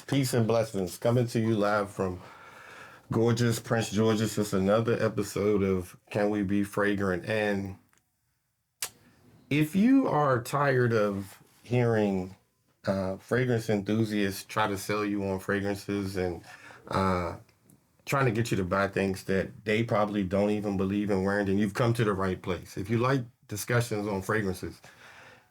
Peace and blessings. Coming to you live from gorgeous Prince George's. It's another episode of Can We Be Fragrant? And if you are tired of hearing fragrance enthusiasts try to sell you on fragrances and trying to get you to buy things that they probably don't even believe in wearing, then you've come to the right place. If you like discussions on fragrances,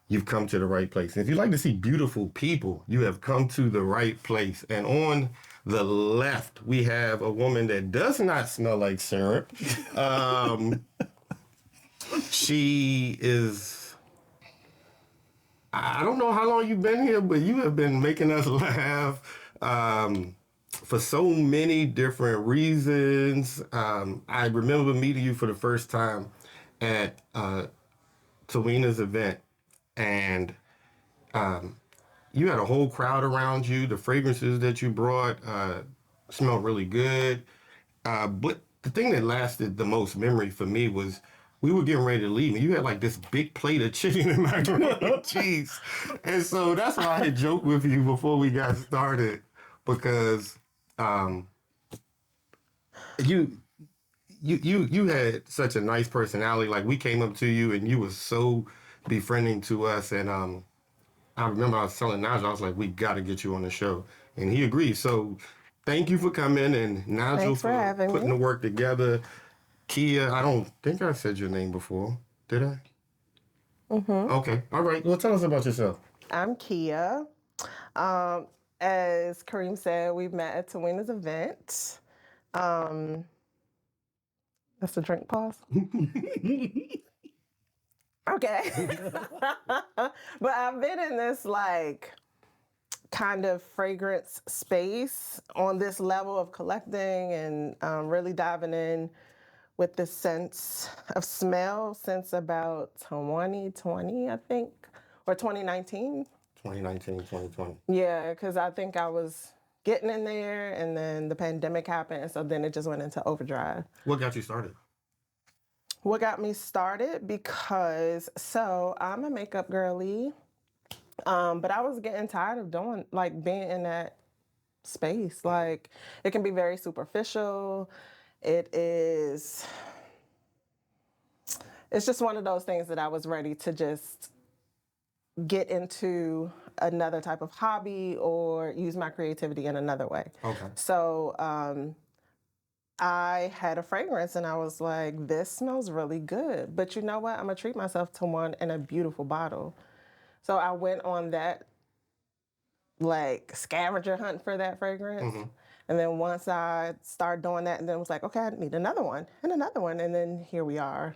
you've come to the right place. And if you like to see beautiful people, you have come to the right place. And on the left, we have a woman that does not smell like syrup. She is, I don't know how long you've been here, but you have been making us laugh for so many different reasons. I remember meeting you for the first time at Tawena's event. And you had a whole crowd around you. The fragrances that you brought smelled really good. But the thing that lasted the most memory for me was we were getting ready to leave, and you had like this big plate of chicken and macaroni and cheese. And so that's why I had joked with you before we got started, because you had such a nice personality. Like, we came up to you, and you were so befriending to us, and I remember I was telling Nigel, I was like, we got to get you on the show, and he agreed. So thank you for coming, and Nigel for putting the work together. Kia, I don't think I said your name before, did I? Mm-hmm. Okay, all right. Well, tell us about yourself. I'm Kia. As Kareem said, we met at Tawena's event. That's the drink pause. Okay. But I've been in this like kind of fragrance space on this level of collecting and really diving in with this sense of smell since about 2020, I think, or 2019. 2019, 2020. Yeah, because I think I was getting in there and then the pandemic happened, and so then it just went into overdrive. What got you started? What got me started? Because, so I'm a makeup girly, but I was getting tired of being in that space. Like, it can be very superficial. It's just one of those things that I was ready to just get into another type of hobby or use my creativity in another way. Okay. So, I had a fragrance and I was like, this smells really good. But you know what? I'm going to treat myself to one in a beautiful bottle. So I went on that like scavenger hunt for that fragrance. Mm-hmm. And then once I started doing that, and then was like, okay, I need another one and another one. And then here we are.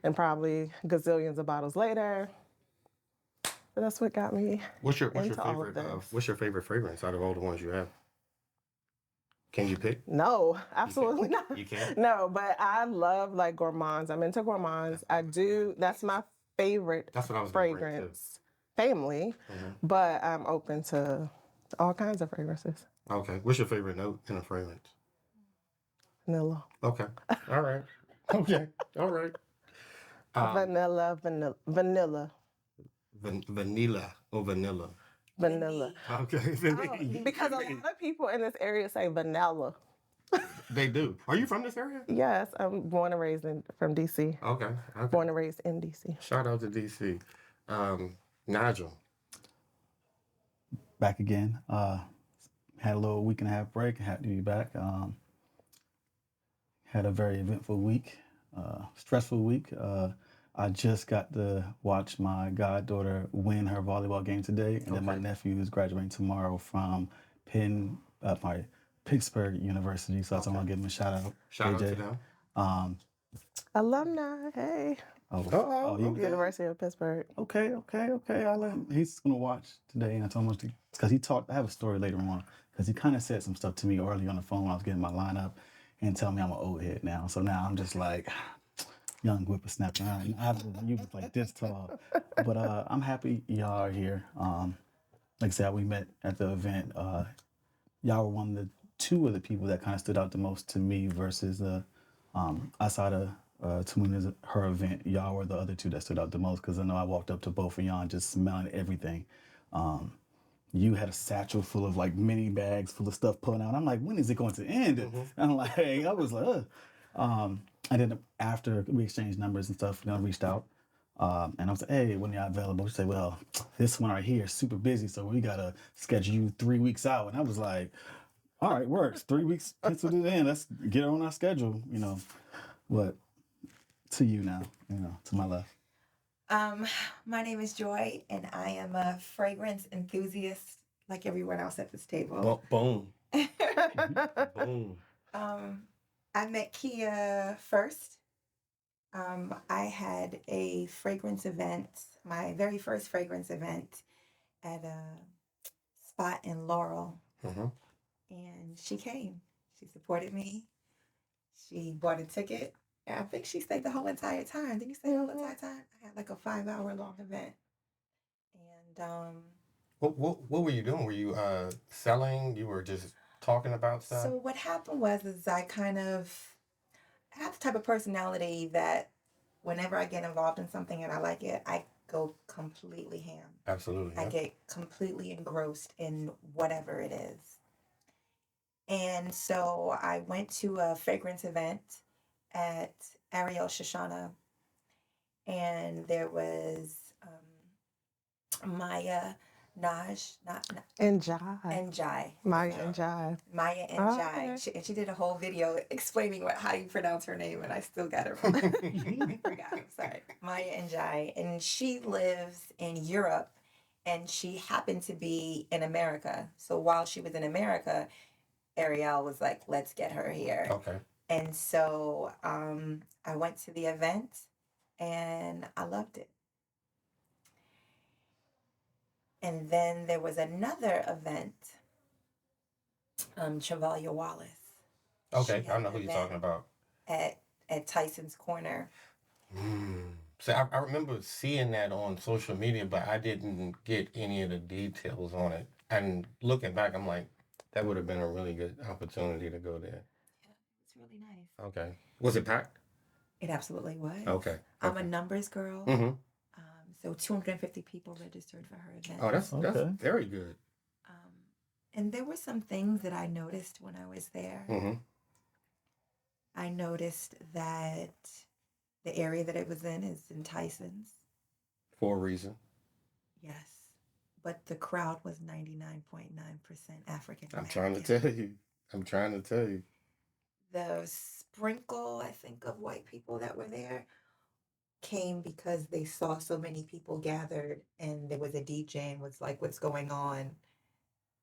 And probably gazillions of bottles later. But that's what got me What's your favorite fragrance out of all the ones you have? Can you pick? No, absolutely not. You can't? No, but I love like gourmands. I'm into gourmands. I do. That's my favorite fragrance family. Mm-hmm. But I'm open to all kinds of fragrances. Okay. What's your favorite note in a fragrance? Vanilla. Okay. All right. Okay. All right. Vanilla. Vanilla or vanilla? Vanilla. Okay. Because a lot of people in this area say vanilla. They do. Are you from this area? Yes, I'm born and raised from D.C. Okay. Born and raised in D.C. Shout out to D.C. Nigel. Back again. Had a little week and a half break. Happy to be back. Had a very eventful week. Stressful week. I just got to watch my goddaughter win her volleyball game today, and then my nephew is graduating tomorrow from Pittsburgh University. So I want to give him a shout out. Shout out to them. Alumni, hey. University of Pittsburgh. Okay. I'll let him. He's gonna watch today, and I told him because he talked. I have a story later on because he kind of said some stuff to me early on the phone when I was getting my lineup, and tell me I'm an old head now. So now I'm just like. Young whippersnapper. You was like this tall. But I'm happy y'all are here. Like I said, we met at the event. Y'all were two of the people that kind of stood out the most to me versus outside of Tawena's her event. Y'all were the other two that stood out the most because I know I walked up to both of y'all and just smelling everything. you had a satchel full of like mini bags full of stuff pulling out. I'm like, when is it going to end? And I'm like, I was like, ugh. And then after we exchanged numbers and stuff, I reached out. And I was like, hey, when y'all available? She said, well, this one right here is super busy, so we gotta schedule you 3 weeks out. And I was like, all right, works. 3 weeks, penciled it in. Let's get it on our schedule, But to you now, to my left. My name is Joy, and I am a fragrance enthusiast, like everyone else at this table. Boom. Boom. I met Kia first. I had a fragrance event, my very first fragrance event, at a spot in Laurel, and she came. She supported me. She bought a ticket. And I think she stayed the whole entire time. Did you stay the whole entire time? I had like a 5-hour long event. And What were you doing? Were you selling? You were just talking about stuff? so what happened was I have the type of personality that whenever I get involved in something and I like it, I go completely ham. Absolutely. I Yeah. get completely engrossed in whatever it is. And so I went to a fragrance event at Ariel Shoshana, and there was Maya, And Jai. and Jai. Maya and Jai. Maya and Oh, Jai. okay. She did a whole video explaining how you pronounce her name, and I still got it wrong. I forgot. I'm sorry. Maya and Jai. And she lives in Europe, and she happened to be in America. So while she was in America, Ariel was like, let's get her here. Okay. And so I went to the event, and I loved it. And then there was another event, Chevalier Wallace. Okay. She I had know an who you're event talking about. at Tyson's Corner. So I remember seeing that on social media, but I didn't get any of the details on it. And looking back, I'm like, that would have been a really good opportunity to go there. Yeah, it's really nice. Okay. Was it packed? It absolutely was. Okay. I'm a numbers girl. Mm-hmm. So 250 people registered for her event. Oh, that's very good. And there were some things that I noticed when I was there. Mm-hmm. I noticed that the area that it was in is in Tyson's. For a reason. Yes. But the crowd was 99.9% African American. I'm trying to tell you. The sprinkle, I think, of white people that were there came because they saw so many people gathered and there was a DJ and was like, what's going on?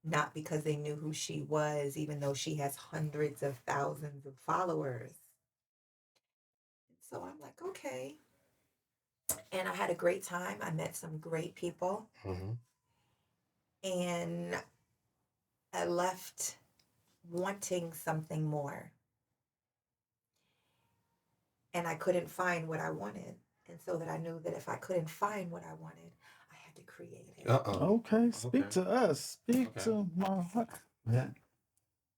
Not because they knew who she was, even though she has hundreds of thousands of followers. So I'm like, okay. And I had a great time. I met some great people. And I left wanting something more. And I couldn't find what I wanted. And so that I knew that if I couldn't find what I wanted, I had to create it. Okay, speak to us. Speak to my heart. Yeah.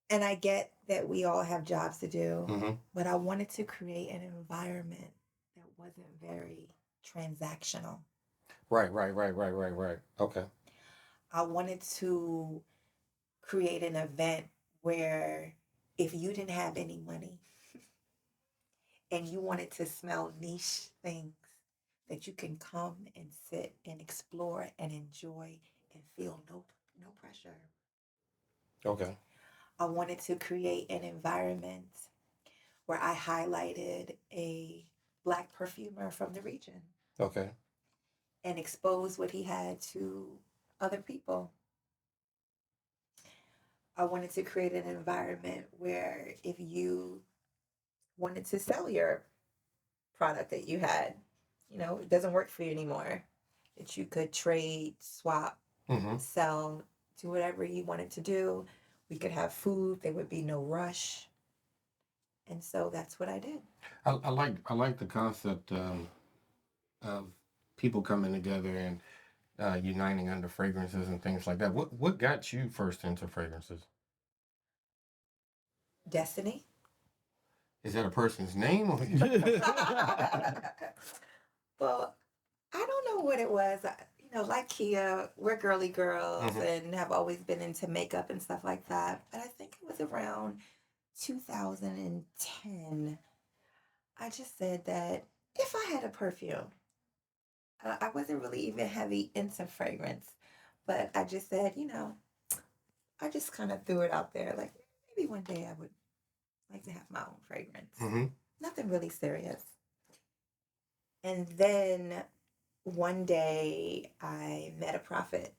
And I get that we all have jobs to do, but I wanted to create an environment that wasn't very transactional. Right. Okay. I wanted to create an event where if you didn't have any money and you wanted to smell niche things, that you can come and sit and explore and enjoy and feel no pressure. Okay. I wanted to create an environment where I highlighted a Black perfumer from the region. Okay. And exposed what he had to other people. I wanted to create an environment where if you wanted to sell your product that you had, it doesn't work for you anymore, that you could trade, swap, sell, do whatever you wanted to do. We could have food. There would be no rush. And so that's what I did. I like the concept of people coming together and uniting under fragrances and things like that. What got you first into fragrances? Destiny. Is that a person's name? Or... Well, I don't know what it was. like Kia, we're girly girls Mhm. and have always been into makeup and stuff like that. But I think it was around 2010. I just said that if I had a perfume, I wasn't really even heavy into fragrance, but I just said, I just kind of threw it out there. Like maybe one day I would like to have my own fragrance. Mhm. Nothing really serious. And then one day I met a prophet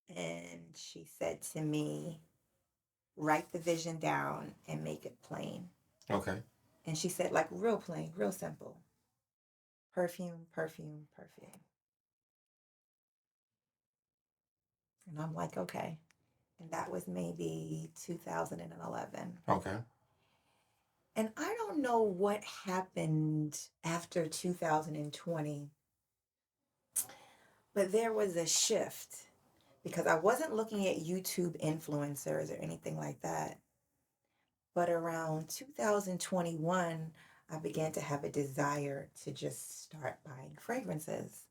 and she said to me, write the vision down and make it plain. Okay. And she said, like, real plain, real simple. Perfume, perfume, perfume. And I'm like, okay. And that was maybe 2011. Okay. And I don't know what happened after 2020, but there was a shift because I wasn't looking at YouTube influencers or anything like that. But around 2021, I began to have a desire to just start buying fragrances.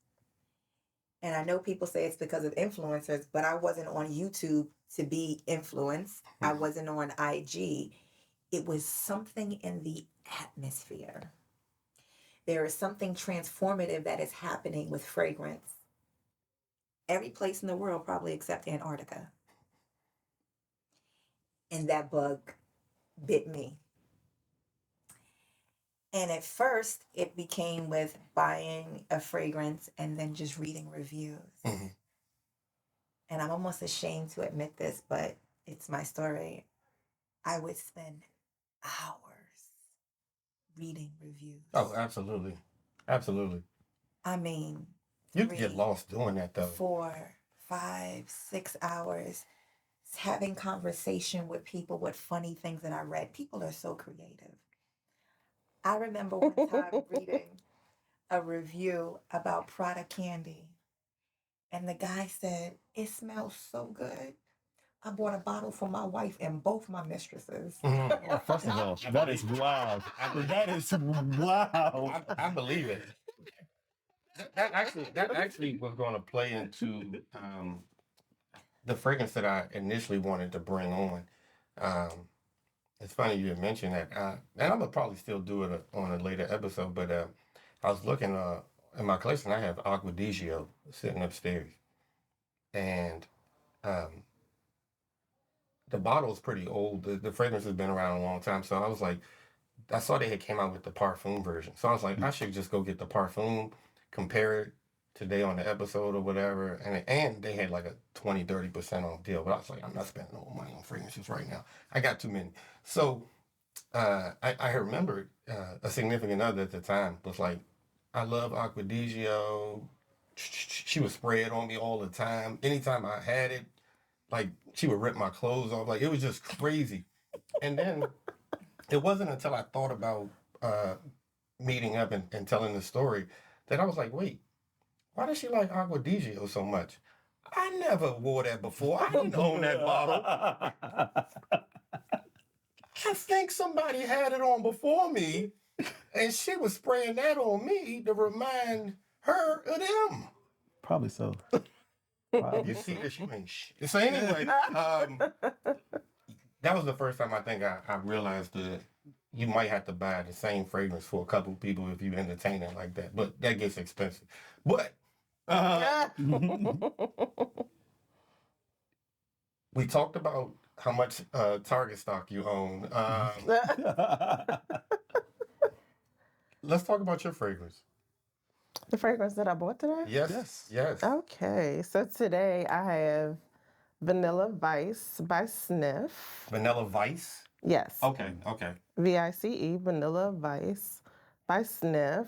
And I know people say it's because of influencers, but I wasn't on YouTube to be influenced. I wasn't on IG. It was something in the atmosphere. There is something transformative that is happening with fragrance. Every place in the world, probably except Antarctica. And that bug bit me. And at first, it became with buying a fragrance and then just reading reviews. Mm-hmm. And I'm almost ashamed to admit this, but it's my story. I would spend hours reading reviews. Oh, absolutely. Absolutely. I mean, You can get lost doing that, though. 4, 5, 6 hours having conversation with people with funny things that I read. People are so creative. I remember one time reading a review about Prada candy, and the guy said, it smells so good. I bought a bottle for my wife and both my mistresses. Mm-hmm. First of all, that is wild. That is wild. I believe it. That actually was going to play into the fragrance that I initially wanted to bring on. Um, it's funny you had mentioned that, and I'm gonna probably still do it on a later episode. But I was looking in my collection. I have Aqua di Gio sitting upstairs, and um, the bottle is pretty old. The fragrance has been around a long time, so I was like, I saw they had came out with the parfum version, so I was like, I should just go get the parfum, compare it today on the episode or whatever, and they had like a 20-30% off deal. But I was like, I'm not spending no money on fragrances right now. I got too many. So I remember a significant other at the time was like, I love Aqua di Gio. She would spray it on me all the time. Anytime I had it, like she would rip my clothes off. Like it was just crazy. And then it wasn't until I thought about meeting up and telling the story that I was like, wait, why does she like Aqua di Gio so much? I never wore that before. I didn't own that bottle. I think somebody had it on before me, and she was spraying that on me to remind her of them. Probably so. You see this, you ain't shit. So anyway, that was the first time I think I realized that you might have to buy the same fragrance for a couple people if you entertain it like that. But that gets expensive. But we talked about how much Target stock you own. Let's talk about your fragrance. The fragrance that I bought today? Yes. Okay, so today I have Vanilla Vice by Snif. Vanilla Vice? Yes. Okay. VICE, Vanilla Vice by Snif.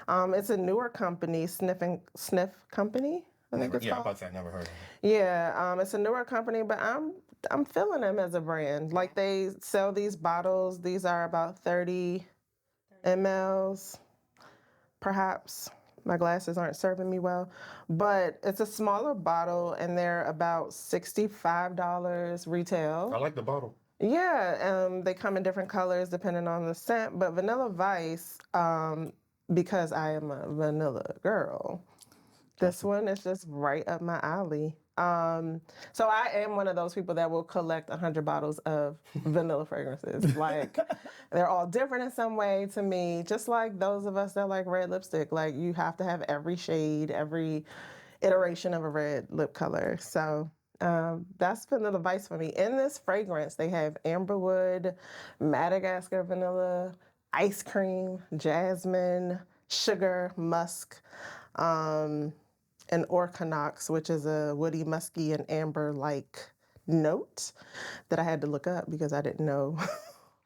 It's a newer company, Snif Company. I think it's I'm called. about to say I never heard of it. Yeah, it's a newer company, but I'm feeling them as a brand. Like they sell these bottles. These are about 30 mLs, perhaps. My glasses aren't serving me well, but it's a smaller bottle, and they're about $65 retail. I like the bottle. Yeah, they come in different colors depending on the scent, but Vanilla Vice, because I am a vanilla girl, This one is just right up my alley. So I am one of those people that will collect 100 bottles of vanilla fragrances. Like they're all different in some way to me, just like those of us that like red lipstick. Like you have to have every shade, every iteration of a red lip color. So that's vanilla vice for me. In this fragrance, they have amberwood, Madagascar vanilla, ice cream, jasmine, sugar, musk, and orchanox, which is a woody, musky, and amber-like note that I had to look up because I didn't know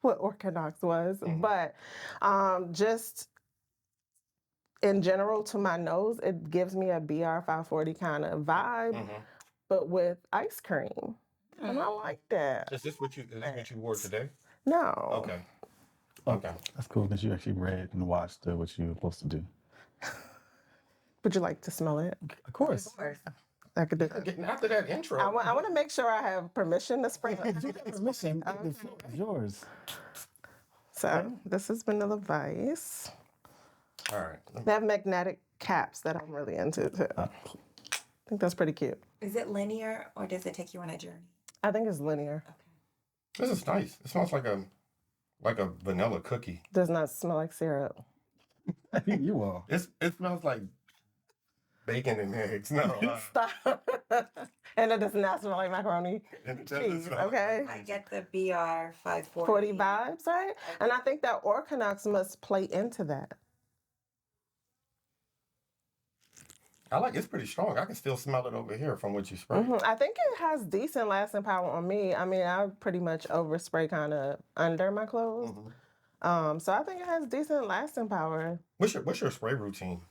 what orchanox was. But just in general, to my nose, it gives me a BR 540 kind of vibe, but with ice cream. And I like that. Is this what you wore today? No. Okay. Okay. That's cool because you actually read and watched what you were supposed to do. Would you like to smell it? Of course. I could do that. Getting after that intro. I want to make sure I have permission to spray it. You got permission. The floor is yours. So this is Vanilla Vice. All right. They have magnetic caps that I'm really into too. I think that's pretty cute. Is it linear or does it take you on a journey? I think it's linear. This is nice. It smells like a vanilla cookie. Does not smell like syrup. You are. It smells like bacon and eggs. No. Stop. And it does not smell like macaroni And it doesn't cheese, smell- okay? I get the BR 540. 40 vibes, right? And I think that orchanox must play into that. I like it's pretty strong. I can still smell it over here from what you sprayed. I think it has decent lasting power on me. I mean, I pretty much overspray kind of under my clothes. So I think it has decent lasting power. What's your spray routine?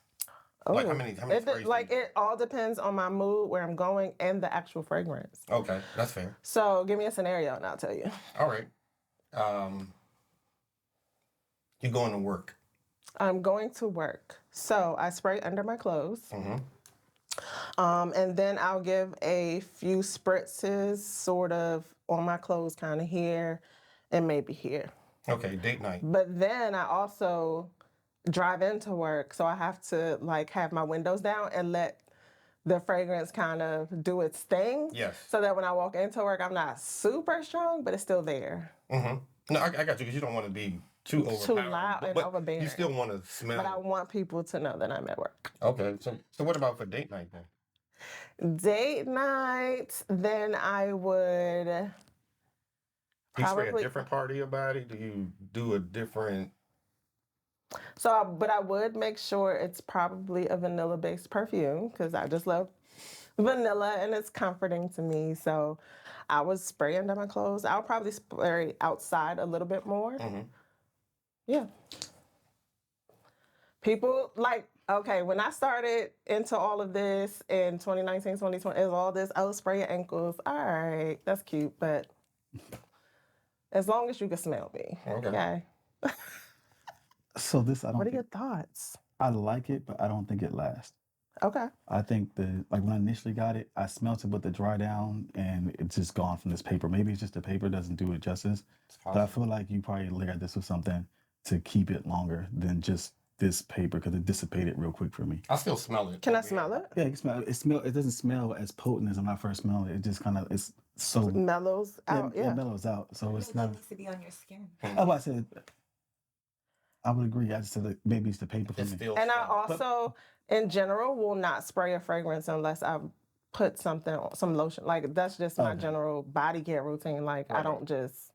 Like how many sprays? It all depends on my mood, where I'm going, and the actual fragrance. Okay, that's fair. So give me a scenario and I'll tell you. All right. You going to work? I'm going to work. So I spray under my clothes. And then I'll give a few spritzes sort of on my clothes, kind of here and maybe here. Okay, date night. But then I also drive into work, so I have to like have my windows down and let the fragrance kind of do its thing. Yes. So that when I walk into work, I'm not super strong, but it's still there. No, I got you because you don't want to be too overpowering. loud and but overbearing. You still want to smell. But I want people to know that I'm at work. Okay, so what about for date night then? Date night, then I would Do you spray a probably. different part of your body? Do you do a different? But I would make sure it's probably a vanilla-based perfume because I just love vanilla and it's comforting to me. So I would spray under my clothes. I'll probably spray outside a little bit more. Yeah. People okay, when I started into all of this in 2019, 2020, it was all this, spray your ankles. All right, that's cute, but as long as you can smell me. Okay. So this, I don't What are think, your thoughts? I like it, but I don't think it lasts. Okay. I think when I initially got it, I smelt it with the dry down and it's just gone from this paper. Maybe it's just the paper doesn't do it justice. But I feel like you probably layered this with something to keep it longer than just this paper because it dissipated real quick for me. I still smell it. Can I smell it? Yeah, you can smell it. It doesn't smell as potent as when I first smelled it. It just kind of, it's so... It mellows out, It mellows out. So it's It not... needs to be on your skin. Oh, I said... I would agree. I just said that maybe it's the paper for It's me. still And I strong. also, in general, will not spray a fragrance unless I put something, some lotion. Like that's just my general body care routine. Like I don't just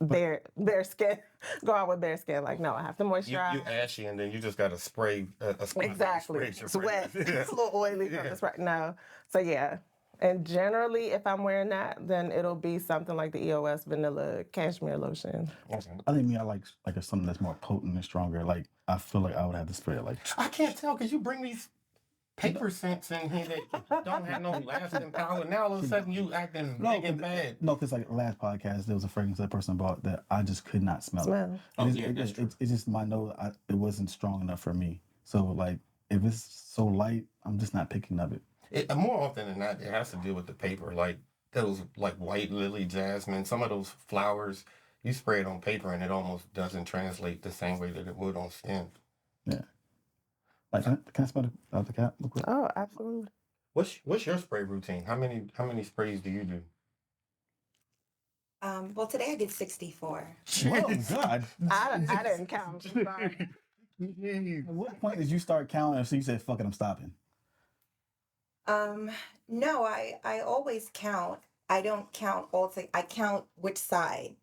bare skin, go out with bare skin. Like no, I have to moisturize. You ashy and then you just got to spray a spray. Exactly. Spray your It's wet. fragrance. It's a little oily from the spray. No. So yeah. And generally, if I'm wearing that, then it'll be something like the EOS Vanilla Cashmere Lotion. Okay. I think I like something that's more potent and stronger. Like I feel like I would have to spray it like... I can't tell because you bring these paper scents in here that don't have no lasting power. Now all of a sudden you acting big and bad. No, because like last podcast, there was a fragrance that person bought that I just could not smell. Smell. Oh, It's, yeah, it, that's it, true. it's just my nose. It wasn't strong enough for me. So like, if it's so light, I'm just not picking up it. More often than not, it has to do with the paper. Like those, like white lily, jasmine, some of those flowers, you spray it on paper and it almost doesn't translate the same way that it would on skin. Yeah. Like, can I smell the out the cap real quick? Oh, absolutely. What's your spray routine? How many sprays do you do? Well, today I did 64. Oh God! I didn't count. I'm sorry. At what point did you start counting? So you said, "Fuck it, I'm stopping." No, I always count. I don't count I count which side.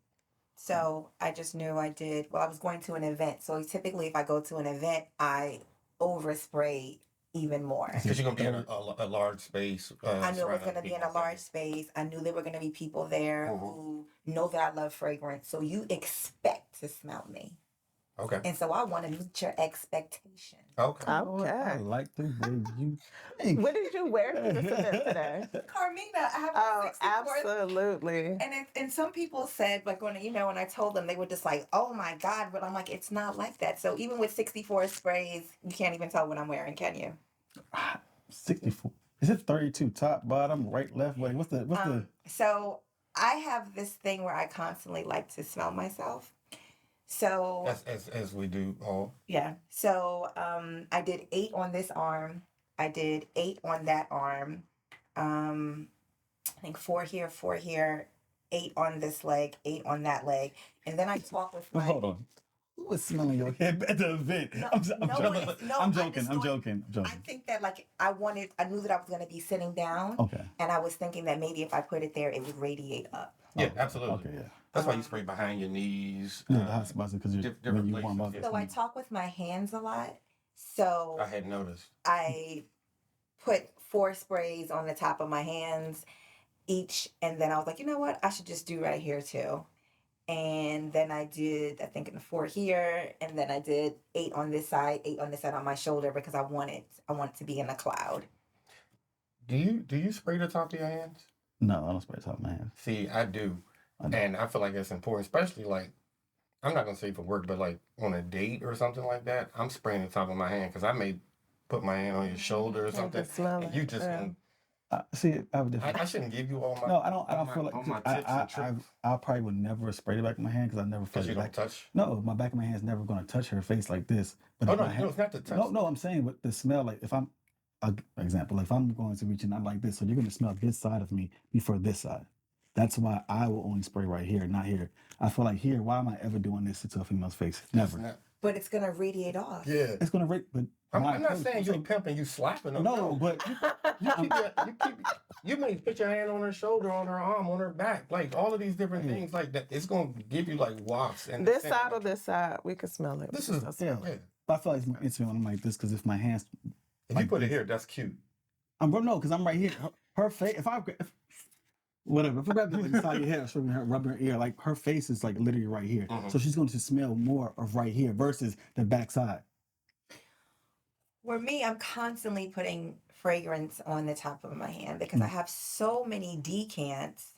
So I just knew I did. Well, I was going to an event. So typically, if I go to an event, I overspray even more. Because you're gonna be in a large space. I knew it was surrounded going to be in a people. large space. I knew there were going to be people there who know that I love fragrance. So you expect to smell me. Okay. And so I want to meet your expectation. Okay. I Okay. like the way you think. What did you wear to this event today? Carmina, I have Oh, 64. absolutely. And some people said, like, when when I told them, they were just like, "Oh my God!" But I'm like, it's not like that. So even with 64 sprays, you can't even tell what I'm wearing, can you? 64. Is it 32? Top, bottom, right, left? Wait, what's the? So I have this thing where I constantly like to smell myself. So As we do all. yeah. So I did 8 on this arm. I did 8 on that arm. I think 4 here, 8 on this leg, 8 on that leg, and then I talk with my. Hold on. Who was smelling your head at the event? No, I'm I joking. just I'm thought- joking. I think that like I knew that I was going to be sitting down, Okay. and I was thinking that maybe if I put it there, it would radiate up. Yeah, Okay. absolutely. Okay, yeah. That's why you spray behind your knees. Yeah, the hot spots because different when you warm up. places, So I talk with my hands a lot. So I had noticed. I put 4 sprays on the top of my hands each, and then I was like, you know what? I should just do right here too. And then I did, I think, 4 here, and then I did 8 on this side, 8 on this side on my shoulder because I wanted to be in a cloud. Do you spray the top of your hands? No, I don't spray the top of my hands. See, I do. And I feel like it's important, especially like, I'm not gonna say for work, but like on a date or something like that, I'm spraying the top of my hand because I may put my hand on your shoulder or something. Smell And it. you just gonna, See, I have a different. I shouldn't give you all my. No, I don't. I all don't feel like all my tips and tricks. I probably would never spray the back of my hand because I never feel Because you like don't touch. No, my back of my hand is never going to touch her face like this. But Oh if no, my hand, no, it's not the touch. no, I'm saying with the smell. Like if I'm, example, if I'm going to reach and I'm like this, so you're going to smell this side of me before this side. That's why I will only spray right here, not here. I feel like here, why am I ever doing this to a female's face? Never. But it's gonna radiate off. Yeah. It's going to rate, but I'm not saying you're pimping, you slapping them. no, but You may put your hand on her shoulder, on her arm, on her back, like all of these different things like that. It's gonna give you like wafts. And This side or this side, we can smell it. This is yeah. But I feel like it's more intimate when I'm like this because if my hands, if you put it here, that's cute. no, because I'm right here. Her face, if I grab the inside of your head, shoving her, rubbing her ear, like her face is like literally right here. So she's going to smell more of right here versus the backside. For me, I'm constantly putting fragrance on the top of my hand because I have so many decants,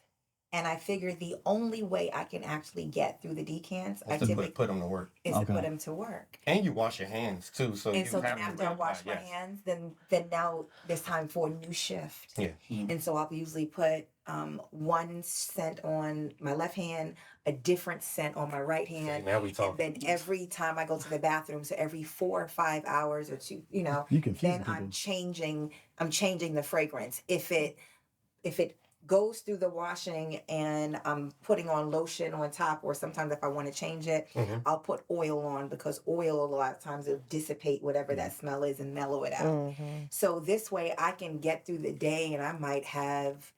and I figure the only way I can actually get through the decants, I typically put them to work. Is to put them to work. And you wash your hands too, so And you so have then after I wash my hands, then now there's time for a new shift. Yeah. And so I'll usually put one scent on my left hand, a different scent on my right hand. Now we talk. And then every time I go to the bathroom, so every 4 or 5 hours or 2, then I'm changing the fragrance. If it goes through the washing and I'm putting on lotion on top, or sometimes if I want to change it, I'll put oil on because oil a lot of times will dissipate whatever that smell is and mellow it out. So this way I can get through the day and I might have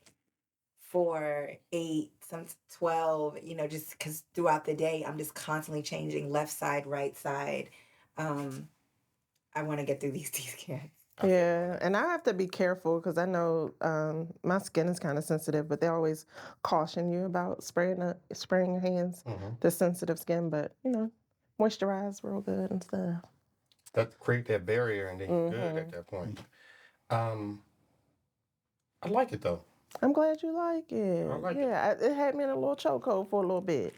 4, 8, some 12, just because throughout the day I'm just constantly changing left side, right side. I want to get through these decants. Yeah, and I have to be careful because I know my skin is kind of sensitive, but they always caution you about spraying your hands, the sensitive skin. But moisturize real good and stuff. That create that barrier, and then you're good at that point. I like it though. I'm glad you like it. I like it. It had me in a little chokehold for a little bit.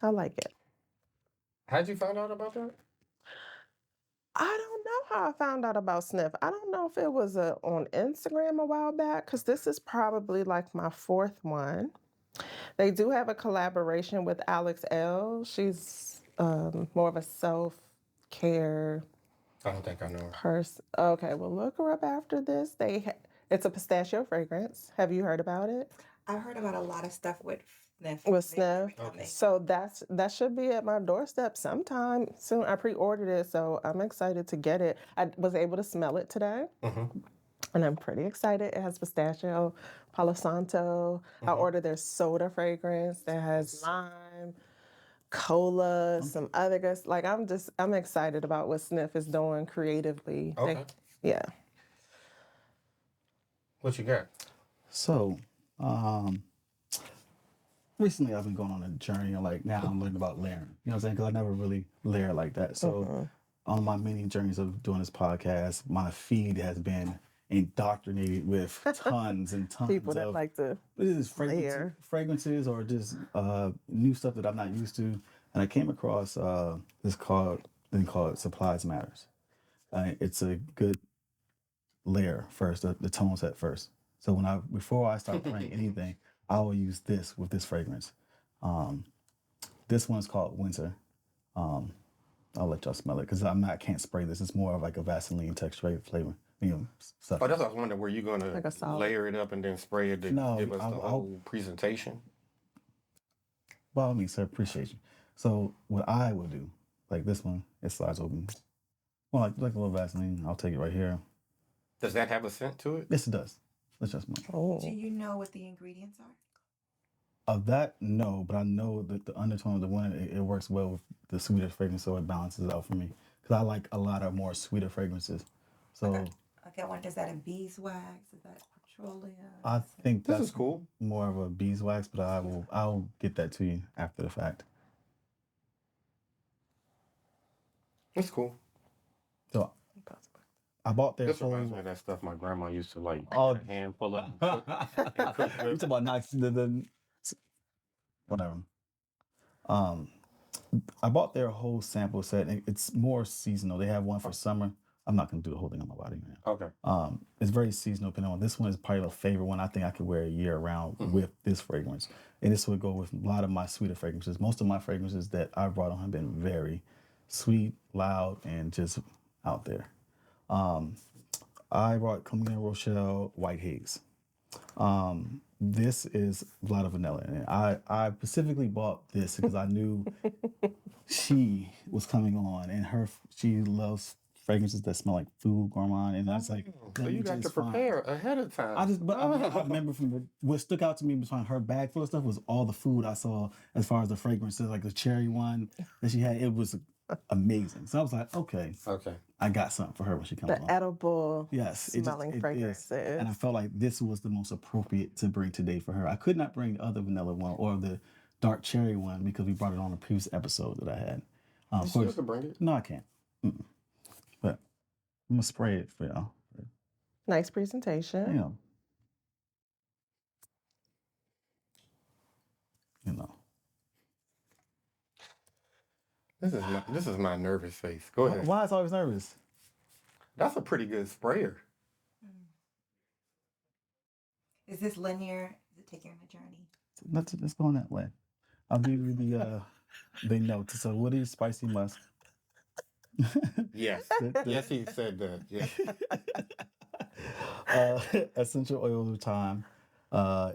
I like it. How'd you find out about that? I don't know how I found out about Snif. I don't know if it was on Instagram a while back, because this is probably like my 4th one. They do have a collaboration with Alex L. She's more of a self-care I don't think I know. Okay, well, look her up after this. It's a pistachio fragrance. Have you heard about it? I've heard about a lot of stuff with Snif. With They've been Snif. coming. So that should be at my doorstep sometime soon. I pre-ordered it, so I'm excited to get it. I was able to smell it today, and I'm pretty excited. It has pistachio, Palo Santo. I ordered their soda fragrance that has lime, cola, some other good. Like I'm excited about what Snif is doing creatively. Okay. Yeah. What you got? So, recently I've been going on a journey, and like now I'm learning about layering. You know what I'm saying? Because I never really layer like that. So, on my many journeys of doing this podcast, my feed has been indoctrinated with tons and tons People that of like to fragrances, fragrances or just new stuff that I'm not used to. And I came across this thing called Supplies Matters. It's a good layer first, the tone set first. So before I start playing anything, I will use this with this fragrance. This one's called Winter. I'll let y'all smell it because I can't spray this. It's more of like a Vaseline texture flavor. Stuff. Oh, that's what I was wondering. Were you gonna Like a solid. layer it up and then spray it to No, give us the whole presentation? By all means, sir, appreciate you. So what I would do, like this one, it slides open. Well, like a little Vaseline. I'll take it right here. Does that have a scent to it? Yes, it does. Let's just smell. Oh. Do you know what the ingredients are? Of that, no, but I know that the undertone of the one, it works well with the sweeter fragrance, so it balances it out for me. Because I like a lot of more sweeter fragrances. So Okay, is that a beeswax? Is that petroleum? I think This that's is cool. more of a beeswax, but I'll get that to you after the fact. It's cool. So I bought their This whole. reminds me of that stuff my grandma used to like. Oh, A handful of. you talking about nice the whatever. I bought their whole sample set. And it's more seasonal. They have one for summer. I'm not gonna do the whole thing on my body, man. Okay. It's very seasonal. Depending on this one is probably a favorite one. I think I could wear year round with this fragrance, and this would go with a lot of my sweeter fragrances. Most of my fragrances that I brought on have been very sweet, loud, and just out there. I brought Camille and Rochelle White Haze. This is a lot of vanilla in it. I specifically bought this because I knew she was coming on, and she loves fragrances that smell like food, gourmand, and I was like, So you got to prepare ahead of time. I remember from what stuck out to me behind her bag full of stuff was all the food I saw as far as the fragrances, like the cherry one that she had. It was amazing. So I was like, okay, I got something for her when she comes on. The edible smelling fragrances. And I felt like this was the most appropriate to bring today for her. I could not bring the other vanilla one or the dark cherry one because we brought it on a previous episode that I had. Of course, you can bring it. No, I can't. But I'm gonna spray it for y'all. Nice presentation. You know. This is my nervous face. Go ahead. Why is I always nervous? That's a pretty good sprayer. Is this linear? Does it take you on a journey? Let's go on that way. I'll give you the notes. So what is spicy musk? Yes. Yes, he said that. Yeah. Essential oils of thyme.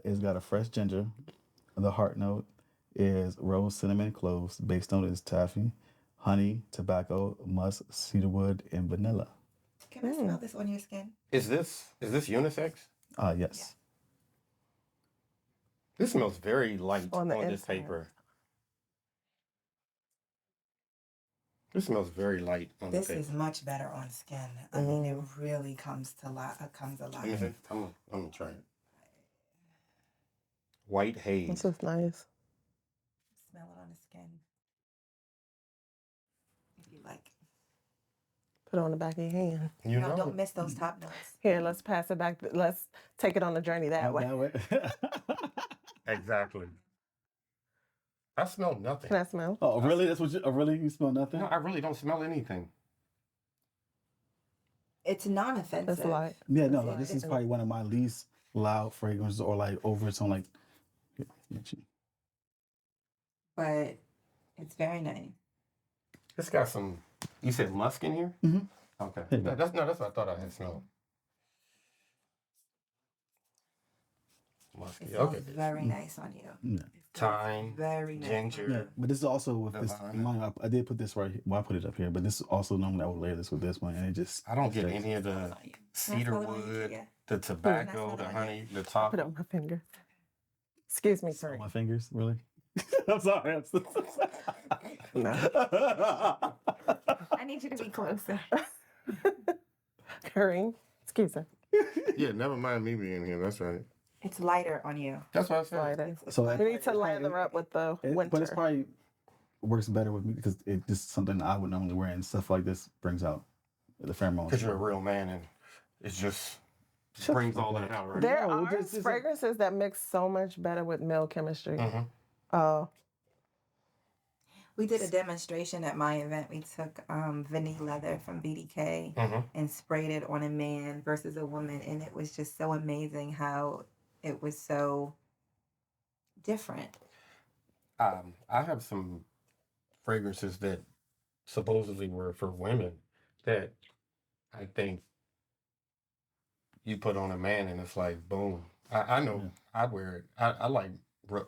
It's got a fresh ginger. The heart note is rose, cinnamon, cloves. Base note is taffy, honey, tobacco, musk, cedarwood, and vanilla. Can I smell this on your skin? Is this unisex? Yes. This smells very light on this inside. paper. This smells very light on the This paper. is much better on skin. I mean, it really comes alive. Let me see. I'm gonna try it. White haze. This is nice. Smell it on the skin. If you like. Put it on the back of your hand. You No, know. don't miss those top notes. Here, let's pass it back. Let's take it on the journey that way. Exactly. I smell nothing. Can I smell? Oh, really? That's what you smell nothing? No, I really don't smell anything. It's non-offensive. That's light. Yeah, no, this is probably one of my least loud fragrances or like overtone, like. But it's very nice. It's got some. You said musk in here. Okay. Here you go. That's what I thought I had smelled. It Musky. smells Okay. very nice on you. Yeah. It smells Thyme, very nice. ginger. Yeah, but this is also with this. Divine. I did put this right here. Well, I put it up here, but this is also normally I would layer this with this one, and it just. I don't get affects- any of the Can I cedar smell it on you, wood, Kia? the tobacco, smell the it on honey, the Put top. it on my finger. Excuse me, On sorry. my fingers, really. I'm sorry. I'm so No. I need you to be closer. Kareem, excuse her. Yeah, never mind me being here. That's right. It's lighter on you. That's what I said. Lighter. So We need to lather up with the winter. But it's probably works better with me because it just something I would normally wear, and stuff like this brings out the pheromones. Because you're a real man and it's just brings all that out, right? There No, are it's- fragrances that mix so much better with male chemistry. Mhm. We did a demonstration at my event. We took vanilla leather from BDK Mhm. and sprayed it on a man versus a woman, and it was just so amazing how it was so different. I have some fragrances that supposedly were for women that I think you put on a man and it's like boom. I know Yeah. I wear it. I like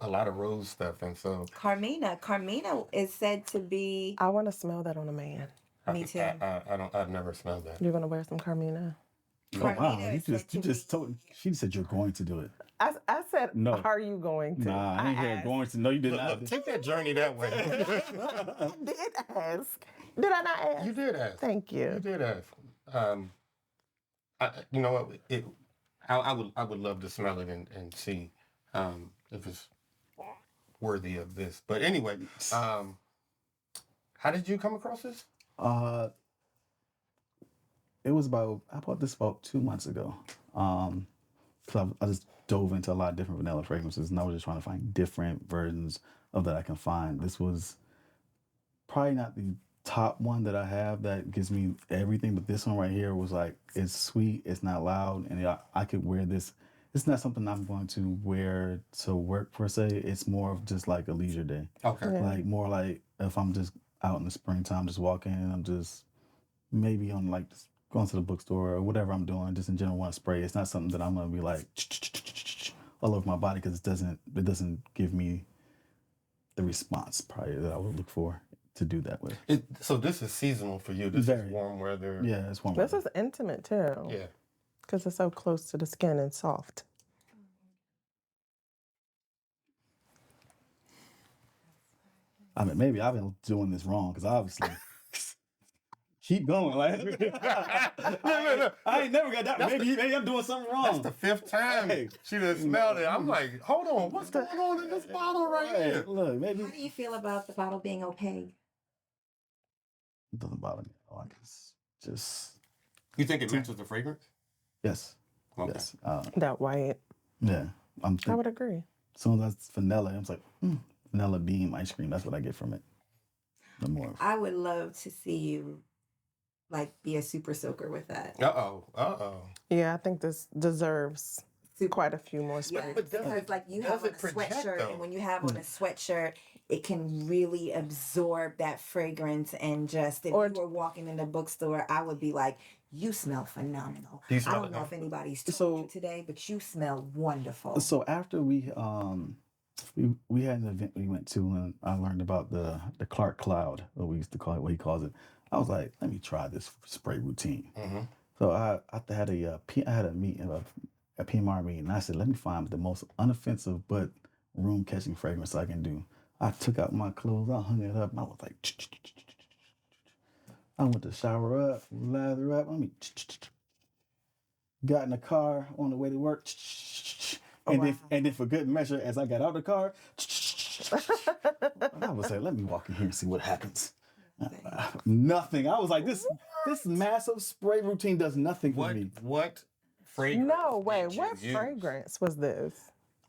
a lot of rose stuff, and so Carmina is said to be. I want to smell that on a man. Me too. I've never smelled that. You're gonna wear some Carmina. Oh wow! Carmina You is said just to told. She said you're going to do it. I said, No. are you going to? Nah, I ain't here asked. going to. No, you did Look, not. look, take that journey that way. I did ask. Did I not ask? You did ask. Thank You you. did ask. You know what? I would love to smell it and see if it's worthy of this. But anyway, how did you come across this? It was I bought this about 2 months ago. So I just dove into a lot of different vanilla fragrances, and I was just trying to find different versions of that I can find. This was probably not the top one that I have that gives me everything, but this one right here was like, it's sweet, it's not loud, and I could wear this. It's not something I'm going to wear to work per se. It's more of just like a leisure day. Okay. Yeah. Like more like if I'm just out in the springtime, just walking, and I'm just maybe on like just going to the bookstore or whatever I'm doing, just in general want to spray. It's not something that I'm gonna be like all over my body because it doesn't give me the response probably that I would look for to do that with. So this is seasonal for you. This Very. is warm weather. Yeah, it's one. This is intimate too. Yeah. Because it's so close to the skin and soft. I mean, maybe I've been doing this wrong because obviously. Keep going, like I ain't never got that. Maybe I'm doing something wrong. That's the fifth time Hey. she done smelled it. I'm like, hold on, what's going on in this bottle right Hey, here? look, maybe How do you feel about the bottle being opaque? it doesn't bother me. I guess just You think it matches the fragrance? yes, Okay. yes, That white. yeah. I'm I thinking, would agree. as soon as that's vanilla, I'm just like vanilla bean ice cream. That's what I get from it. The more. I would love to see you like be a super soaker with that. Uh-oh. Yeah, I think this deserves quite a few more Yeah, sprays. but does because it- like you does have on it a project, sweatshirt, though? and when you have on a sweatshirt, it can really absorb that fragrance. And just if Or- you were walking in the bookstore, I would be like, "You smell phenomenal." Do you I smell don't it know now? if anybody's told So- you today, but you smell wonderful. So after we had an event we went to, and I learned about the Clark Cloud, what we used to call it, what he calls it. I was like, let me try this spray routine. Mm-hmm. So I had a meeting, a PMR meeting, and I said, let me find the most unoffensive but room catching fragrance I can do. I took out my clothes, I hung it up, and I was like, I went to shower up, lather up, got in the car on the way to work, and then for good measure, as I got out of the car, I was like, let me walk in here and see what happens. Nothing. I was like, this massive spray routine does nothing for me. What fragrance? No way. did you What use? fragrance was this?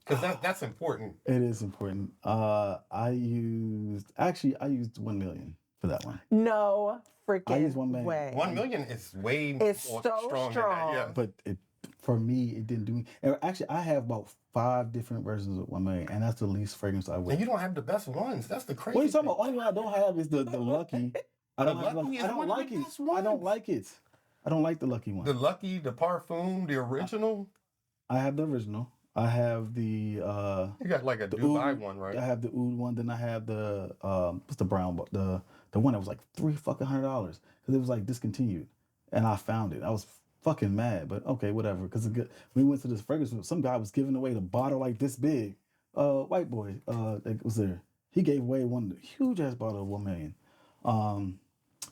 Because that's important. It is important. I used 1 million for that one. No freaking I used 1 million. way. 1 million is way It's more so strong. strong. Than that. Yeah. But for me, it didn't do me. And actually, I have about 5 different versions of 1 million, and that's the least fragrance I wear. And you don't have the best ones. That's the crazy. What are you talking thing. about? Only one I don't have is the lucky. I don't The Lucky is I don't one of like the it. best I don't ones. like it. I don't like the Lucky one. The Lucky, the Parfum, the original. I have the original. I have the You got like a the Dubai oud. one, right? I have the oud one. Then I have the what's the brown one? The one that was like $300 because it was like discontinued, and I found it. I was fucking mad, but okay, whatever. Because we went to this fragrance. Some guy was giving away the bottle like this big. White boy. That was there. He gave away one huge ass bottle of 1 million.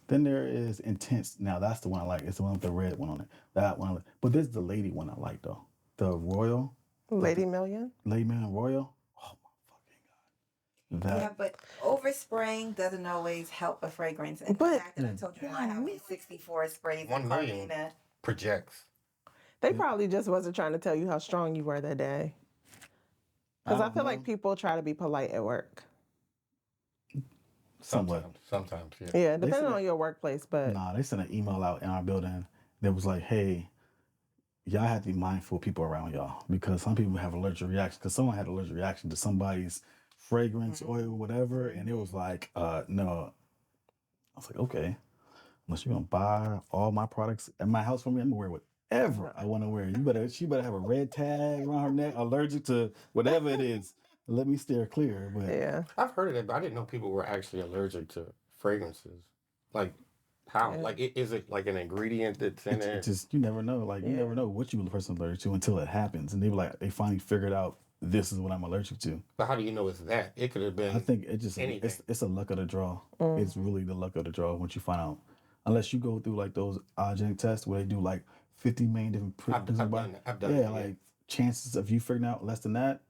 Then there is Intense. Now that's the one I like. It's the one with the red one on it. That one I like. But this is the lady one I like though. The Royal. Lady Million. Lady Million Royal. Oh my fucking god. Yeah, but overspraying doesn't always help a fragrance. And But- the fact that I told you I have 64 sprays 1 of million. Carmina. Projects. They probably just wasn't trying to tell you how strong you were that day. Because I don't feel know. like people try to be polite at work. Somewhat. Sometimes, yeah. Yeah, depending said- on your workplace, but Nah, they sent an email out in our building that was like, hey, y'all have to be mindful of people around y'all because some people have allergic reactions. Because someone had allergic reaction to somebody's fragrance, oil, whatever, and it was like, no. I was like, okay, unless you're gonna buy all my products at my house for me, I'm gonna wear whatever I want to wear. She better have a red tag around her neck, allergic to whatever it is. Let me steer clear. But yeah. I've heard of that, but I didn't know people were actually allergic to fragrances. Like, how? Yeah. Like, is it like an ingredient that's in it it? just you never know. Like you Yeah. never know what you the person allergic to until it happens, and they finally figured out this is what I'm allergic to. But how do you know it's that? It could have been. I think it just anything. it's a luck of the draw. Mm. It's really the luck of the draw once you find out. Unless you go through like those allergenic tests where they do like 50 million different I've done that. I've done yeah, that, yeah. like chances of you figuring out less than that.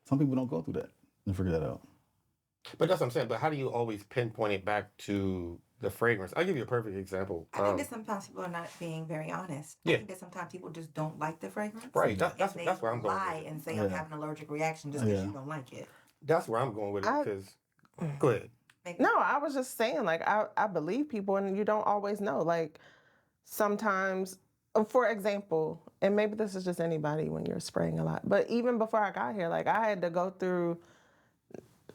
Some people don't go through that and figure that out. But that's what I'm saying. But how do you always pinpoint it back to the fragrance? I'll give you a perfect example. I think that sometimes people are not being very honest. Yeah. I think that sometimes people just don't like the fragrance. Right. And That's they where I'm going. lie With it. and say I'm Yeah. having an allergic reaction just because Yeah. you don't like it. That's where I'm going with it. I- Because go ahead. Maybe. No, I was just saying, like, I believe people and you don't always know. Like, sometimes, for example, and maybe this is just anybody when you're spraying a lot, but even before I got here, like, I had to go through,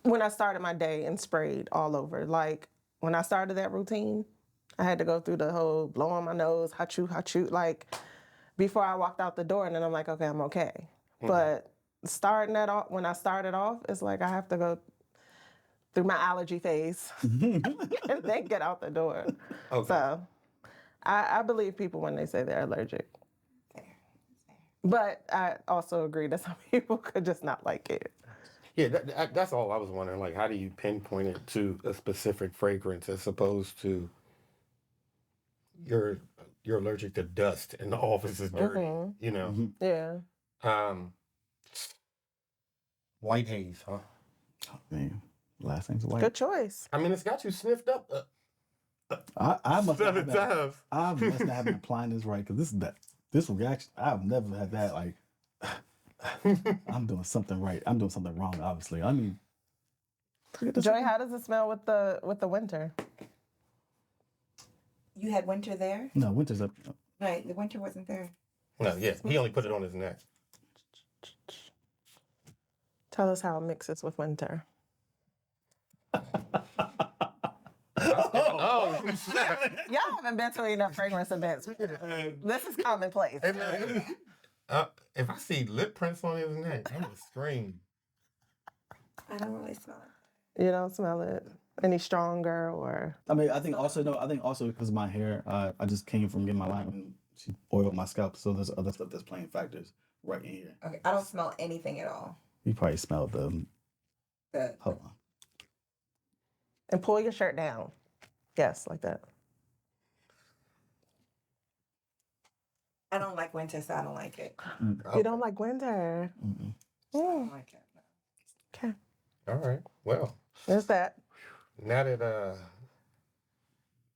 when I started my day and sprayed all over. Like, when I started that routine, I had to go through the whole blowing my nose, hachoo, like, before I walked out the door, and then I'm like, okay, I'm okay. But starting that off, when I started off, it's like I have to go through my allergy phase and then get out the door. Okay. So I believe people when they say they're allergic. Fair. But I also agree that some people could just not like it. Yeah, that's all I was wondering. Like, how do you pinpoint it to a specific fragrance as opposed to you're allergic to dust and the office is dirty, you know? Mhm. Yeah. White haze, huh? Man, last name's white. Good choice. I mean, it's got you sniffed up I must not 7 have times. I must not have been applying this right because this reaction. I've never had that. Like I'm doing something right. I'm doing something wrong. Obviously, I mean, Joy, how does it smell with the winter? You had winter there? no, winter's up. Right, the winter wasn't there. No, yeah, he only put it on his neck. Tell us how it mixes with winter. Oh, Y'all haven't been to enough fragrance events. This is commonplace. if I see lip prints on his neck, I'm gonna scream. I don't really smell it. You don't smell it any stronger or I mean, I think also because of my hair, I just came from getting my line and she oiled my scalp, so there's other stuff that's playing factors right in here. Okay, I don't smell anything at all. You probably smelled the. Good. Hold on. and pull your shirt down. Yes, like that. I don't like winter, so I don't like it. You don't like winter. Mm-mm. I don't like it. No. Okay. All right. Well, There's that. now that